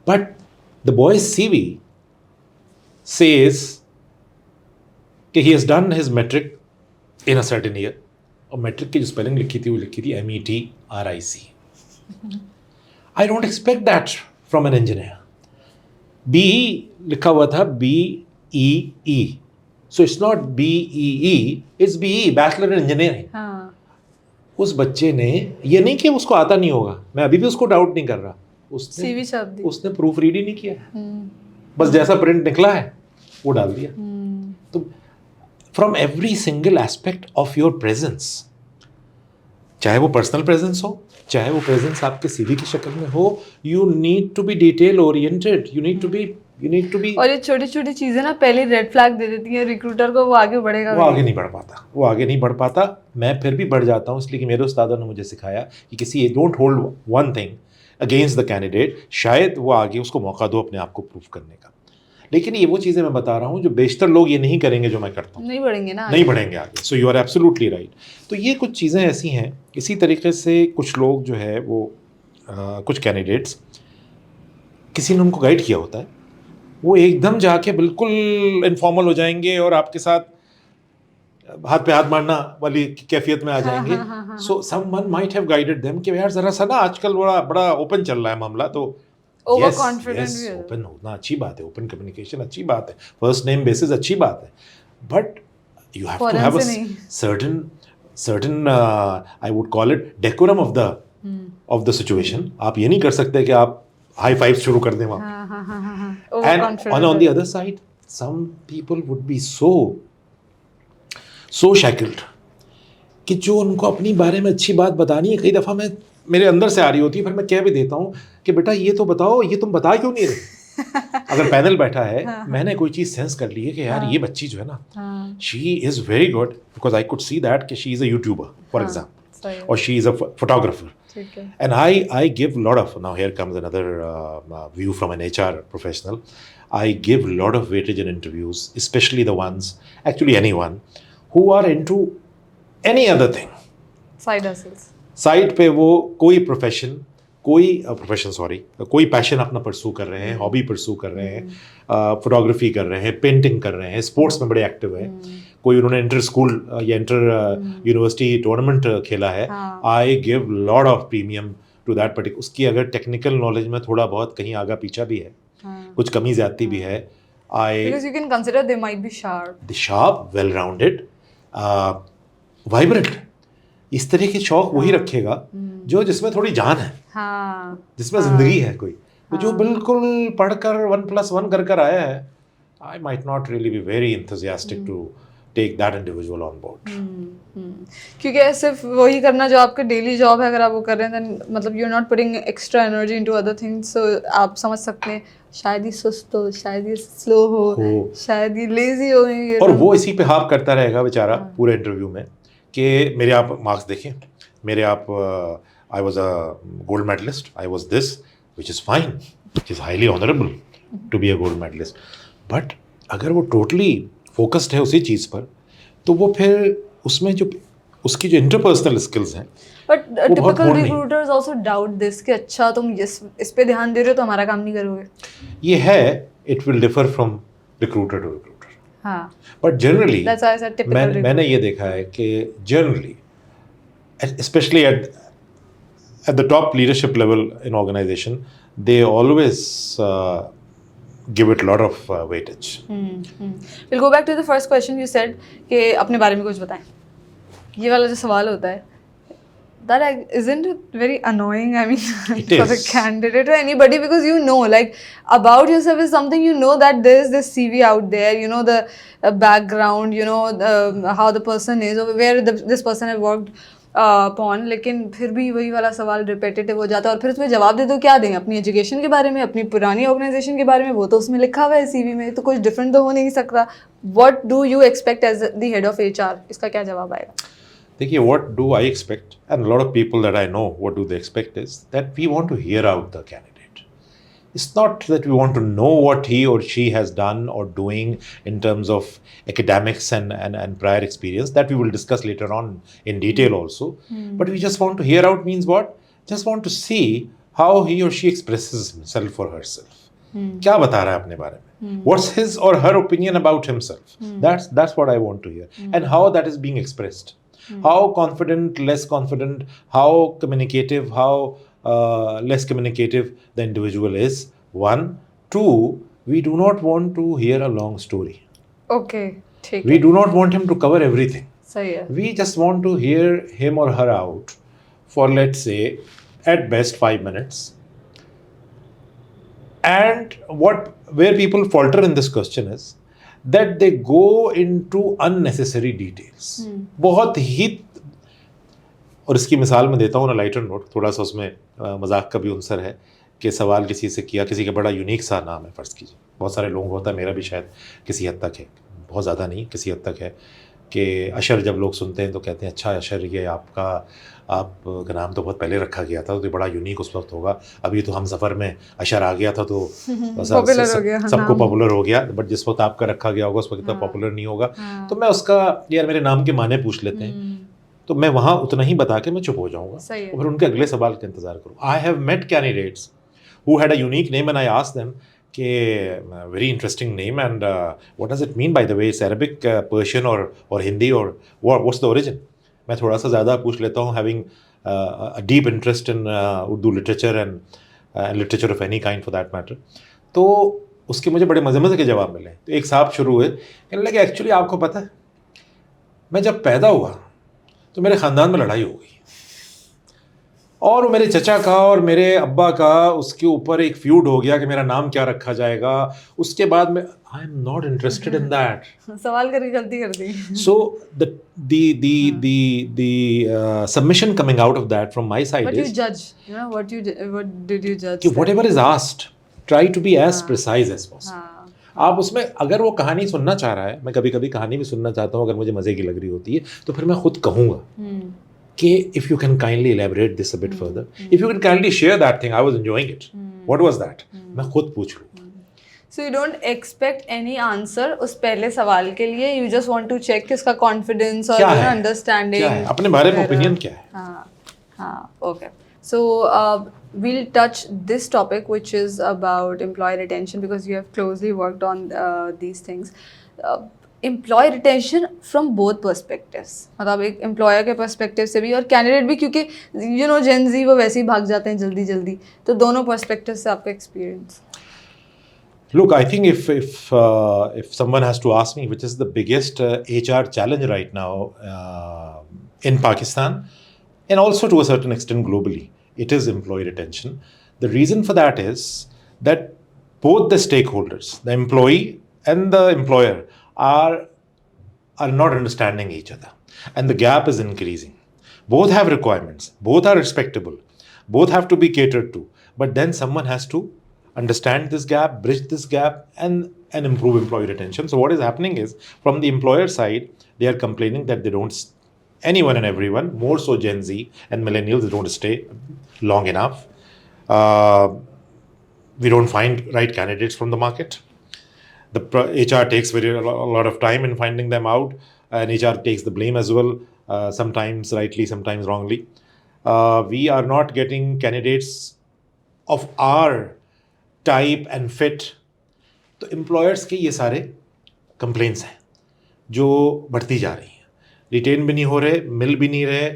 But the boy's CV says that he has done his metric in a certain year. और metric की जो spelling लिखी थी वो लिखी थी METRIC. I don't expect that from an engineer. BE लिखा हुआ था BEE. So it's not BEE, it's BE, Bachelor in Engineering. हाँ. उस बच्चे ने, ये नहीं कि उसको आता नहीं होगा, मैं अभी भी उसको डाउट नहीं कर रहा, उसने प्रूफ रीड ही नहीं किया, बस जैसा प्रिंट निकला है वो डाल दिया. तो from every single aspect of your presence, चाहे वो पर्सनल प्रेजेंस हो, चाहे वो प्रेजेंस आपके CV की शक्ल में हो, you need to be detail oriented, you need to be. और ये छोटी छोटी चीजें ना पहले रेड फ्लैग दे देती हैं रिक्रूटर को, वो आगे बढ़ेगा, वो आगे नहीं बढ़ पाता. मैं फिर भी बढ़ जाता हूँ, इसलिए कि मेरे उस्तादों ने मुझे सिखाया कि किसी don't hold one thing against the candidate, शायद वो आगे उसको मौका दो अपने आप को प्रूव करने का. लेकिन ये वो चीज़ें मैं बता रहा हूँ जो बेशतर लोग ये नहीं करेंगे जो मैं करता हूँ, नहीं बढ़ेंगे आगे. So you are absolutely right. तो ये कुछ चीज़ें ऐसी हैं. इसी तरीके से कुछ लोग जो है वो कुछ कैंडिडेट्स, किसी ने उनको गाइड किया होता है, वो एकदम जाके बिल्कुल इनफॉर्मल हो जाएंगे और आपके साथ हाथ पे हाथ मारना वाली कैफियत में आ जाएंगे. So someone might have guided them कि यार जरा सा ना आजकल बड़ा ओपन चल रहा है मामला, तो ओवर कॉन्फिडेंट भी है. ओपन होना अच्छी बात है, ओपन कम्युनिकेशन अच्छी बात है, फर्स्ट नेम बेसिस अच्छी बात है, but you have to have a certain I would call it decorum of the situation. आप ये नहीं कर सकते कि आप हाई फाइव शुरू कर दें वहाँ. And on the other side, some people would be so shackled कि जो उनको अपनी बारे में अच्छी बात बतानी है, कई दफ़ा मैं मेरे अंदर से आ रही होती है, फिर मैं कह भी देता हूँ कि बेटा ये तो बताओ, ये तुम बता क्यों नहीं रहे. अगर पैनल बैठा है, मैंने कोई चीज़ सेंस कर ली है कि यार ये बच्ची जो है ना, she is very good, because I could see that कि she is a YouTuber for example, और she is a photographer. And I give a lot of, now here comes another view from an HR professional. I give a lot of weightage in interviews, especially the ones, actually anyone, who are into any other thing. Side hustles. Side पे वो कोई कोई passion अपना परसू कर रहे हैं, hobby परसू कर रहे हैं, फोटोग्राफी कर रहे हैं, पेंटिंग कर रहे हैं, स्पोर्ट्स में बड़े एक्टिव हैं, कोई उन्होंने इंटर स्कूल या इंटर यूनिवर्सिटी टूर्नामेंट खेला है. I give lot of premium to that particular. उसकी अगर टेक्निकल नॉलेज में थोड़ा बहुत कहीं आगा पीछा भी है, कुछ कमी ज्यादती भी है, because you can consider they might be sharp, well rounded, vibrant. इस तरह के शौक वही रखेगा जो जिसमें थोड़ी जान है, जिसमें जिंदगी है कोई. जो बिल्कुल पढ़कर 1+1 कर आया है, I might not really be very enthusiastic to take that individual on board. क्योंकि सिर्फ वही करना जो आपका डेली जॉब है, अगर आप वो कर रहे हैं then मतलब you're not putting extra energy into other things, so आप समझ सकते हैं शायद ही सुस्त हो, शायद ही स्लो हो, शायद ही लेजी हो. और वो इसी पे हाफ करता रहेगा बेचारा पूरे इंटरव्यू में कि मेरे आप मार्क्स देखें, मेरे आप I was a gold medalist, I was this, which is fine, which is highly honorable to be a gold medalist. But अगर वो टोटली फोकस्ड है उसी चीज़ पर, तो वो फिर उसमें जो उसकी जो इंटरपर्सनल स्किल्स हैं, but typical recruiters also doubt this कि अच्छा तुम इस पे ध्यान दे रहे हो तो हमारा काम नहीं करोगे. ये है, it will differ from recruiter to recruiter. हाँ, बट जनरली मैंने ये देखा है कि generally especially at the top leadership level in organization, they always give it a lot of weightage. We'll go back to the first question you said कि अपने बारे में कुछ बताएं. ये वाला जो सवाल होता है, that isn't it very annoying, I mean, for a candidate or anybody, because you know, like, about yourself is something you know, that there is this CV out there, you know the background, you know how the person is, or where this person has worked upon, लेकिन फिर भी वही वाला सवाल repetitive हो जाता है, और फिर उसमें जवाब दे दो क्या दें, अपनी एजुकेशन के बारे में, अपनी पुरानी ऑर्गेनाइजेशन के बारे में, वो तो उसमें लिखा हुआ है सीवी में, तो कुछ डिफरेंट तो हो नहीं सकता. What do you expect as the head of HR, इसका क्या जवाब आएगा? देखिए, what do I expect, and a lot of people that I know, what do they expect is that we want to hear out the candidate. It's not that we want to know what he or she has done or doing in terms of academics and prior experience, that we will discuss later on in detail also. But we just want to hear out means what? Just want to see how he or she expresses himself or herself. क्या बता रहा है अपने बारे में? What's his or her opinion about himself? That's what I want to hear. And how that is being expressed. How confident, less confident, how communicative, how less communicative the individual is. 1. 2, we do not want to hear a long story. Okay. We do not want him to cover everything. सही है. We just want to hear him or her out for, let's say, at best 5 minutes. And where people falter in this question is that they go into unnecessary details. बहुत ही, और इसकी मिसाल मैं देता हूँ ना लाइटर नोट, थोड़ा सा उसमें मजाक का भी अंसर है कि सवाल किसी से किया, किसी का बड़ा यूनिक सा नाम है, फ़र्ज़ कीजिए, बहुत सारे लोगों को होता है, मेरा भी शायद किसी हद तक है, बहुत ज़्यादा नहीं, किसी हद तक है, कि अशर जब लोग सुनते हैं तो कहते हैं अच्छा अशर, ये आपका नाम तो बहुत पहले रखा गया था, तो ये बड़ा यूनिक उस वक्त होगा, अभी तो हम सफ़र में अशर आ गया था तो सबको पॉपुलर हो गया, बट जिस वक्त आपका रखा गया होगा उस वक्त इतना पॉपुलर नहीं होगा. तो मैं उसका, यार मेरे नाम के माने पूछ लेते हैं, तो मैं वहाँ उतना ही बता के मैं चुप हो जाऊँगा और फिर उनके अगले सवाल का इंतज़ार करूँ. I have met candidates who had a unique name and I asked them कि very interesting name, and what does it mean, by the way, it's Arabic, Persian or Hindi, or what's the origin? मैं थोड़ा सा ज़्यादा पूछ लेता हूँ, having a deep interest in Urdu literature and literature of any kind for that matter. तो उसके मुझे बड़े मज़े के जवाब मिले. तो एक साहब शुरू हुए, कहने लगे एक्चुअली आपको पता है, मैं जब पैदा हुआ तो मेरे ख़ानदान में लड़ाई हो गई. और वो मेरे चचा का और मेरे अब्बा का उसके ऊपर एक फ्यूड हो गया कि मेरा नाम क्या रखा जाएगा. उसके बाद में I am not interested in that. सवाल करके गलती कर दी. So the submission coming out of that from my side But is, you judge, what did you judge कि there? whatever is asked, try to be as precise as possible. हाँ. आप उसमें अगर वो कहानी सुनना चाह रहा है, मैं कभी कभी कहानी भी सुनना चाहता हूँ अगर मुझे मजे की लग रही होती है, तो फिर मैं खुद कहूँगा कि if you can kindly elaborate this a bit further, if you can kindly share that thing, I was enjoying it. What was that? मैं खुद पूछ लूँ. So you don't expect any answer उस पहले सवाल के लिए, you just want to check इसका confidence और understanding. क्या है? अपने बारे में opinion क्या है? हाँ, okay. So we'll touch this topic which is about employee retention because you have closely worked on these things. Employee retention from both perspectives. मतलब एक employer के perspective से भी और candidate भी, क्योंकि Gen Z वो वैसे ही भाग जाते हैं जल्दी जल्दी, तो दोनों perspective से आपका experience. Look, I think if someone has to ask me which is the biggest HR challenge right now in Pakistan and also to a certain extent globally, it is employee retention. The reason for that is that both the stakeholders, the employee and the employer, are not understanding each other, and the gap is increasing. Both have requirements, both are respectable, both have to be catered to, but then someone has to understand this gap, bridge this gap, and improve employee retention. So what is happening is, from the employer side, they are complaining that they don't, anyone and everyone, more so Gen Z and millennials, they don't stay long enough. We don't find right candidates from the market. The HR takes a lot of time in finding them out, and HR takes the blame as well, sometimes rightly, sometimes wrongly. We are not getting candidates of our type and fit. तो employers के ये सारे complaints हैं जो बढ़ती जा रही हैं. रिटेन भी नहीं हो रहे, मिल भी नहीं रहे,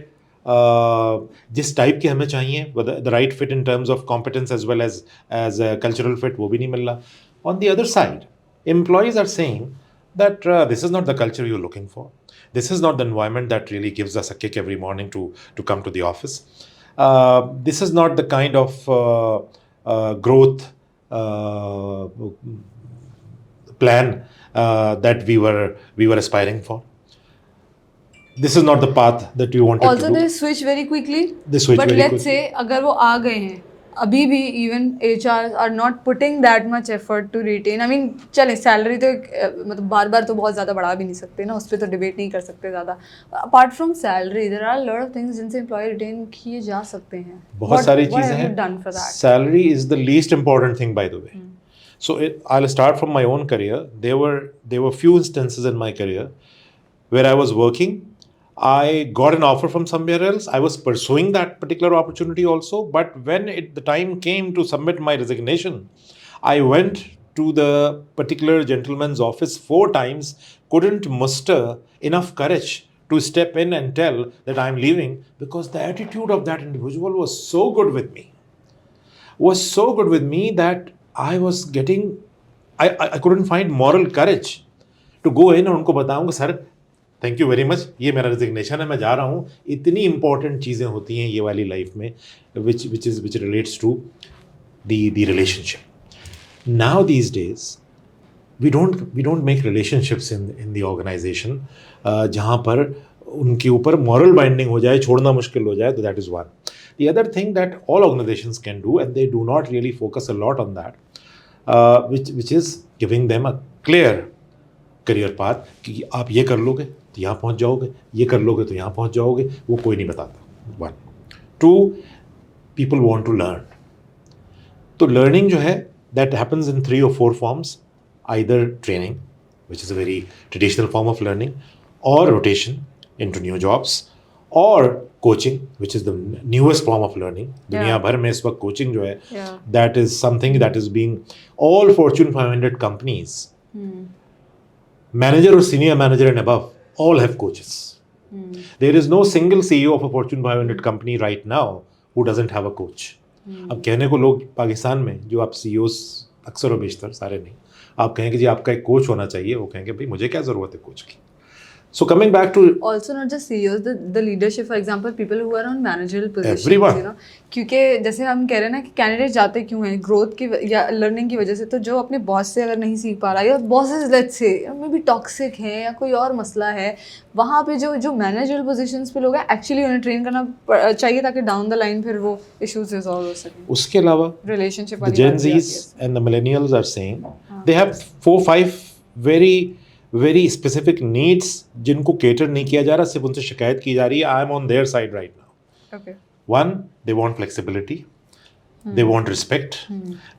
जिस टाइप के हमें चाहिए, the right fit in terms of competence as well as cultural fit, वो भी नहीं मिल रहा. On the other side, employees are saying that this is not the culture you're looking for. This is not the environment that really gives us a kick every morning to come to the office. This is not the kind of growth plan that we were aspiring for. This is not the path that we wanted also to do. They switch very quickly. They switch but very let's quickly. say अगर वो आ गए हैं अभी भी, even HRs are not putting that much effort to retain. I mean, चले salary तो मतलब बार बार तो बहुत ज़्यादा बढ़ा भी नहीं सकते ना, उस पर तो डिबेट नहीं कर सकते ज़्यादा. Apart from salary there are lot of things जिनसे एम्प्लॉय रिटेन किए जा सकते हैं. बहुत सारी चीज़ें हैं. Salary is the least important thing, by the way. So I'll start from my own career. There were few instances in my career where I was working. I got an offer from somewhere else. I was pursuing that particular opportunity also. But when the time came to submit my resignation, I went to the particular gentleman's office 4 times, couldn't muster enough courage to step in and tell that I'm leaving, because the attitude of that individual was so good with me, that I was getting, I couldn't find moral courage to go in और उनको बताऊंगा, sir thank you very much, ये मेरा resignation है, मैं जा रहा हूँ. इतनी इंपॉर्टेंट चीज़ें होती हैं ये वाली लाइफ में, which relates to the relationship. Now these days we don't make relationships in the organization जहाँ पर उनके ऊपर moral binding हो जाए, छोड़ना मुश्किल हो जाए. तो that is one. The other thing that all organizations can do, and they do not really focus a lot on that, which is giving them a clear career path कि आप ये कर लोगे तो यहाँ पहुँच जाओगे, ये कर लोगे तो यहाँ पहुँच जाओगे, वो कोई नहीं बताता. 1. 2, people want to learn. तो learning जो है, that happens in 3 or 4 forms. Either training, which is a very traditional form of learning, or rotation into new jobs, or coaching, which is the newest form of learning. दुनिया भर में इस वक्त coaching जो है, that is something that is being, all Fortune 500 companies, manager or senior manager and above, all have coaches. There is no single CEO of a Fortune 500 company right now who doesn't have a coach. अब कहने को लोग पाकिस्तान में जो आप CEOs अक्सर और बेशतर, सारे नहीं, आप कहेंगे जी आपका एक कोच होना चाहिए, वो कहेंगे भाई मुझे क्या ज़रूरत है कोच की. So coming back to also not just CEOs, the leadership, for example, people who are on managerial positions, everyone, you know, क्योंकि जैसे हम कह रहे हैं ना कि कैंडिडेट जाते क्यों हैं, ग्रोथ की या लर्निंग की वजह से, तो जो अपने बॉस से अगर नहीं सीख पा रहा है, या bosses let's say may be toxic हैं या कोई और मसला है, वहाँ पे जो मैनेजरियल पोजीशंस पे लोग हैं, एक्चुअली उन्हें ट्रेन करना चाहिए ताकि डाउन द लाइन फिर वो इश्यूज रिजॉल्व हो सकें. उसके अलावा relationship the Gen Zs and the millennials are saying they have 4-5 very very specific needs जिनको cater नहीं किया जा रहा, सिर्फ उनसे शिकायत की जा रही है. I am on their side right now. Okay. One, they want flexibility, they want respect,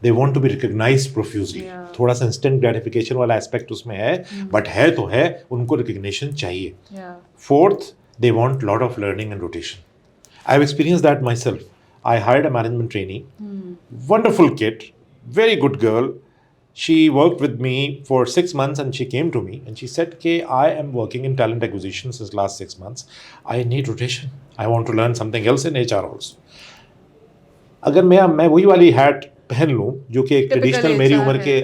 they want to be recognized profusely. थोड़ा सा instant gratification वाला aspect उसमें है, but है तो है, उनको recognition चाहिए. Fourth, they want lot of learning and rotation. I have experienced that myself. I hired a management trainee, wonderful kid, very good girl. She worked with me for 6 months and she came to me and she said, "Okay, I am working in talent acquisition since last 6 months. I need rotation. I want to learn something else in HR also." अगर मैं वही वाली hat पहन लूँ जो कि एक traditional मेरी उम्र के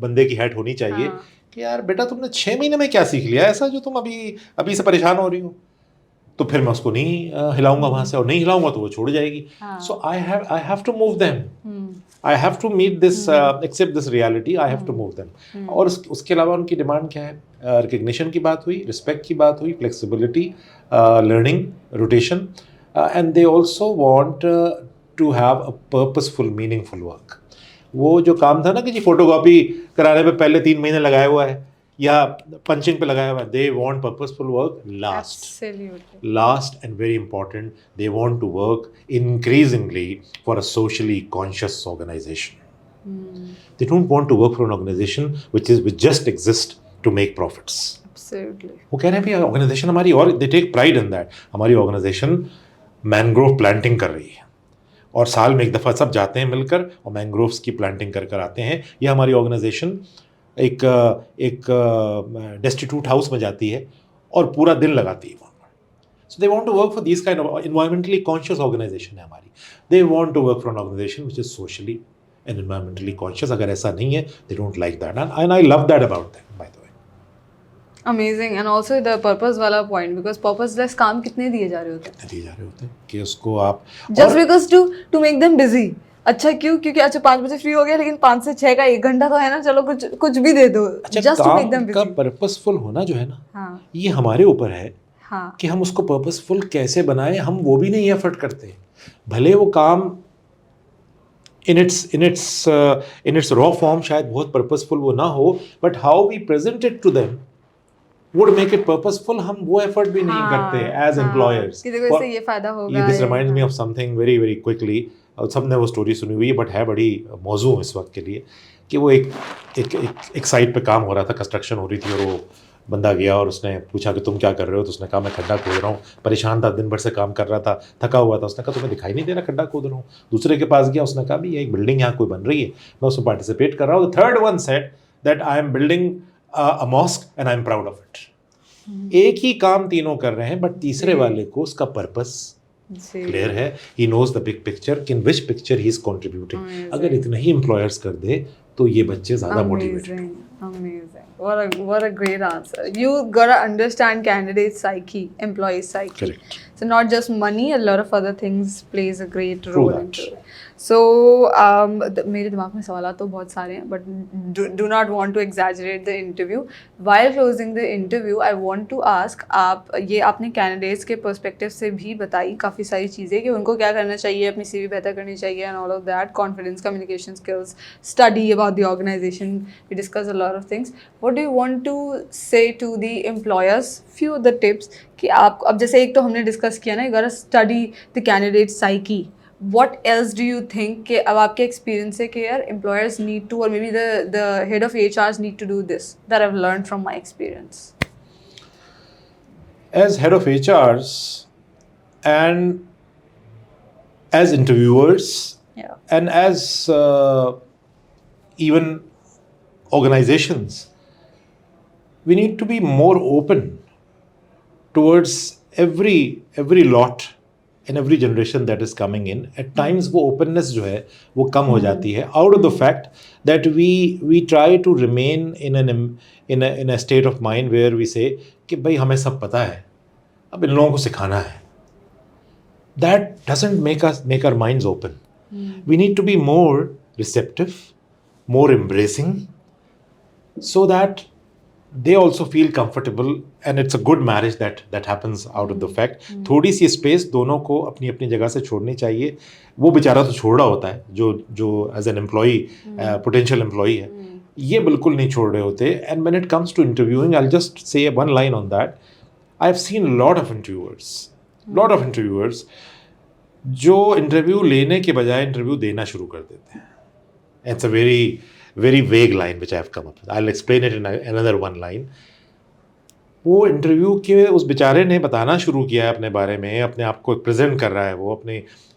बंदे की हैट होनी चाहिए, कि यार बेटा तुमने 6 महीने में क्या सीख लिया ऐसा जो तुम अभी से परेशान हो रही हो, तो फिर मैं उसको नहीं हिलाऊंगा वहां से, और नहीं हिलाऊंगा तो वो छोड़ जाएगी. So I have to move them. I have to meet this, accept this reality. I have to move them. और उसके अलावा उनकी डिमांड क्या है? Recognition की बात हुई, respect की बात हुई, flexibility, learning, rotation, and they also want to have a purposeful, meaningful work. वो जो काम था ना कि जी फोटोकॉपी कराने पे पहले 3 महीने लगाया हुआ है या पंचिंग पे लगाया हुआ है, they want purposeful work last. Absolutely. Last and very important, they want to work increasingly for a socially conscious organization. They don't want to work for an organization which just exists to make profits. Absolutely. वो कह रहे हैं भाई organisation हमारी, और they take pride in that, हमारी organisation mangrove planting कर रही है और साल में एक दफ़ा सब जाते हैं मिलकर और मैंग्रोव्स की प्लांटिंग कर आते हैं. ये हमारी ऑर्गेनाइजेशन एक डेस्टिट्यूट हाउस में जाती है और पूरा दिन लगाती है वहाँ पर. So they want to work for this kind of environmentally conscious organisation है हमारी. They want to work for an organisation which is socially and environmentally conscious. अगर ऐसा नहीं है, they don't like that, and I love that about them, by the way. Amazing. And also the purpose वाला point, because purposeless काम कितने दिए जा रहे होते हैं कि उसको आप just because to make them busy. अच्छा क्यों? क्योंकि अच्छा 5 बजे फ्री हो गया, लेकिन 5 से 6 का 1 घंटा तो है ना, चलो कुछ भी दे दो. अच्छा, just to make them busy. का पर्पसफुल होना जो है ना, ये हमारे ऊपर है कि हम उसको पर्पसफुल कैसे बनाएं. हम वो भी नहीं एफर्ट करते. भले वो काम in its raw form शायद बहुत पर्पसफुल वो ना हो, but how we present it to them would make it purposeful. हम वो एफर्ट भी नहीं करते as employers. कि देखो इससे ये फायदा होगा. This reminds me of something very very quickly. सबने वो स्टोरी सुनी हुई है, बट है बड़ी मौजू इस वक्त के लिए, कि वो एक साइट पे काम हो रहा था, कंस्ट्रक्शन हो रही थी, और वो बंदा गया और उसने पूछा कि तुम क्या कर रहे हो, तो उसने कहा मैं खड्डा खोद रहा हूँ. परेशान था, दिन भर से काम कर रहा था, थका हुआ था. उसने कहा तुम्हें दिखाई नहीं दे रहा खड्डा खोद रहा हूँ? दूसरे के पास गया, उसने कहा भी ये एक बिल्डिंग यहाँ कोई बन रही है, मैं उसमें पार्टिसिपेट कर रहा हूँ. Third one said that I am building a mosque and I am proud of it. एक ही काम तीनों कर रहे हैं, बट तीसरे वाले को उसका पर्पस क्लियर है. He knows the big picture, in which picture he is contributing. अगर इतने ही एम्प्लॉयर्स कर दे तो ये बच्चे ज्यादा motivated. Amazing. What a great answer. You gotta understand candidate's psyche, employee's psyche. Correct. So not just money, a lot of other things plays a great role into it. So मेरे दिमाग में सवाल तो बहुत सारे हैं, but do not want to exaggerate the interview. While closing the interview, I want to ask, आप ये आपने candidates के perspective से भी बताई काफ़ी सारी चीज़ें कि उनको क्या करना चाहिए, अपनी CV बेहतर करनी चाहिए and all of that, confidence, communication skills, study about the organization. We discussed a lot of things. What do you want to say to the employers? Few of the tips कि आप अब जैसे एक तो हमने डिस्कस किया ना, you gotta study the candidate psyche. What else do you think कि अब आपके experience है कि यार employers need to, or maybe the head of HRs need to do this that I've learned from my experience? As head of HRs and as interviewers, and as even organizations, we need to be more open towards every lot, in every generation that is coming in, at times वो openness जो है वो कम हो जाती है, out of the fact that we try to remain in a state of mind where we say कि भाई हमें सब पता है, अब इन लोगों को सिखाना है. That doesn't make our minds open. We need to be more receptive, more embracing, so that they also feel comfortable, and it's a good marriage that happens out of the fact. थोड़ी सी space दोनों को अपनी अपनी जगह से छोड़नी चाहिए. वो बेचारा तो छोड़ रहा होता है जो as an employee potential employee है, ये बिल्कुल नहीं छोड़ रहे होते. And when it comes to interviewing, I will just say one line on that. I have seen lot of interviewers जो इंटरव्यू लेने के बजाय इंटरव्यू देना शुरू कर देते हैं. It's a very vague line which I have come up with. I'll explain it in another one line. वो इंटरव्यू के उस बेचारे ने बताना शुरू किया है अपने बारे में, अपने आप को प्रेजेंट कर रहा है, वो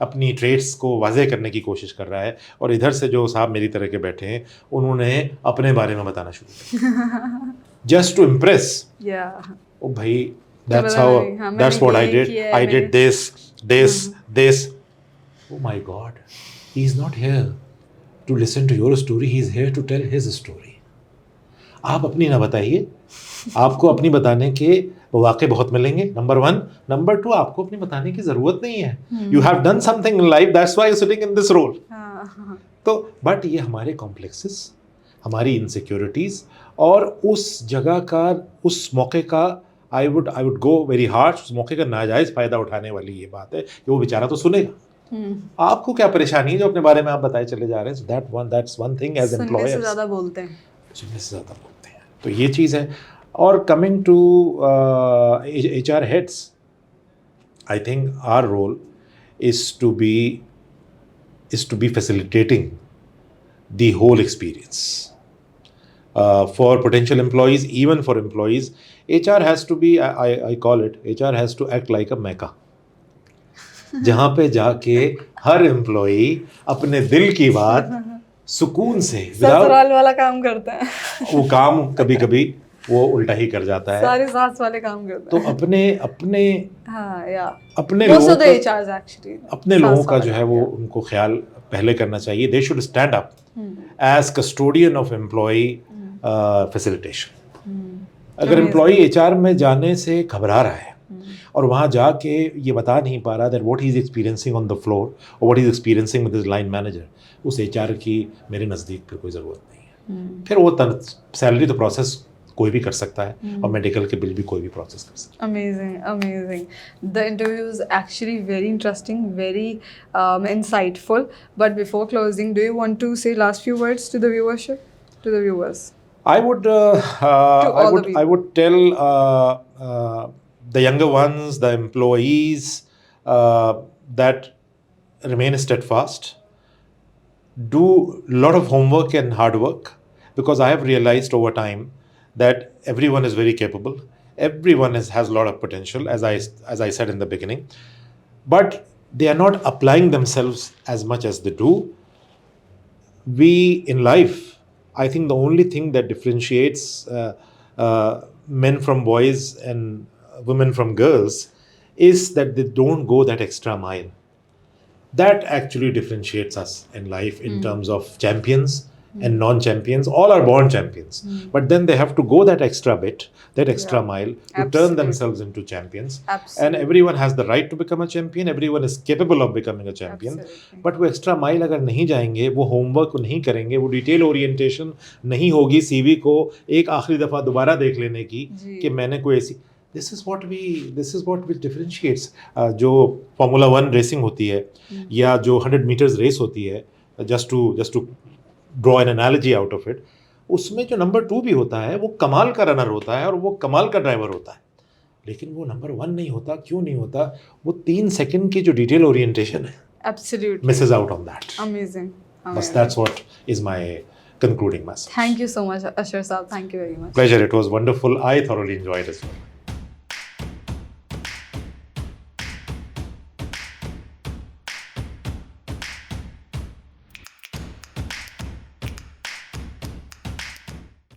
अपनी ट्रेड्स को वाजे करने की कोशिश कर रहा है, और इधर से जो साहब मेरी तरह के बैठे हैं उन्होंने अपने बारे में बताना शुरू किया just to impress. ओ भाई, that's what I did this. Oh my God, he's not here to listen to your story, he is here to tell his story. आप अपनी ना बताइए, आपको अपनी बताने के मौके बहुत मिलेंगे, नंबर 1. नंबर 2, आपको अपनी बताने की ज़रूरत नहीं है. You have done something in life, that's why you're sitting in this role. तो बट ये हमारे कॉम्प्लेक्सेस, हमारी इनसिक्योरिटीज़ और उस जगह का, उस मौके का I would go very harsh, उस मौके का नाजायज़ फ़ायदा उठाने वाली ये बात है कि वो बेचारा तो सुनेगा. आपको क्या परेशानी है जो अपने बारे में आप बताए चले जा रहे हैं. That's one thing as employers. सुनने से ज़्यादा बोलते हैं. तो ये चीज़ है. और coming to HR heads, I think our role is to be facilitating the whole experience. For potential employees, even for employees, HR has to be, I call it, HR has to act like a Mecca. जहाँ पे जाके हर employee अपने दिल की बात सुकून से, ससुराल वाला काम करता है. वो काम कभी कभी वो उल्टा ही कर जाता है, सारे सास वाले काम करता है. तो अपने लोगों का जो है वो उनको ख्याल पहले करना चाहिए. They should stand up as custodian of employee facilitation. अगर एम्प्लॉई HR में जाने से घबरा रहा है और वहाँ जाके ये बता नहीं पा रहा that what he is experiencing on the floor और what he is experiencing with his line manager, उस HR की मेरे नज़दीक फिर कोई ज़रूरत नहीं है. फिर वो सैलरी तो प्रोसेस कोई भी कर सकता है और मेडिकल के बिल भी कोई भी प्रोसेस कर सकता है. Amazing. The interview is actually very interesting, very insightful. But before closing, do you want to say last few words to the viewers? I would tell the younger ones, the employees, that remain steadfast, do a lot of homework and hard work, because I have realized over time that everyone is very capable, everyone has a lot of potential, as I said in the beginning, but they are not applying themselves as much as they do. We in life, I think the only thing that differentiates men from boys and women from girls is that they don't go that extra mile. That actually differentiates us in life in terms of champions and non-champions. All are born champions, but then they have to go that extra bit, that extra mile to turn themselves into champions. And everyone has the right to become a champion, everyone is capable of becoming a champion. But वो extra mile अगर नहीं जाएंगे, वो homework नहीं करेंगे, वो detail orientation नहीं होगी CV को एक आखिरी दफ़ा दोबारा देख लेने की कि मैंने कोई ऐसी. This is what differentiates. जो Formula 1 रेसिंग होती है या जो 100 meters रेस होती है, just to draw an analogy out of it, उसमें जो नंबर 2 भी होता है वो कमाल का रनर होता है और वो कमाल का ड्राइवर होता है, लेकिन वो नंबर 1 नहीं होता. क्यों नहीं होता? वो 3 सेकंड की जो डिटेल ओरिएंटेशन है, absolutely misses out on that. Amazing. But that's what is my concluding message. Thank you so much, Ashaar Saab. Thank you very much. Pleasure. It was wonderful. I thoroughly enjoyed it as well.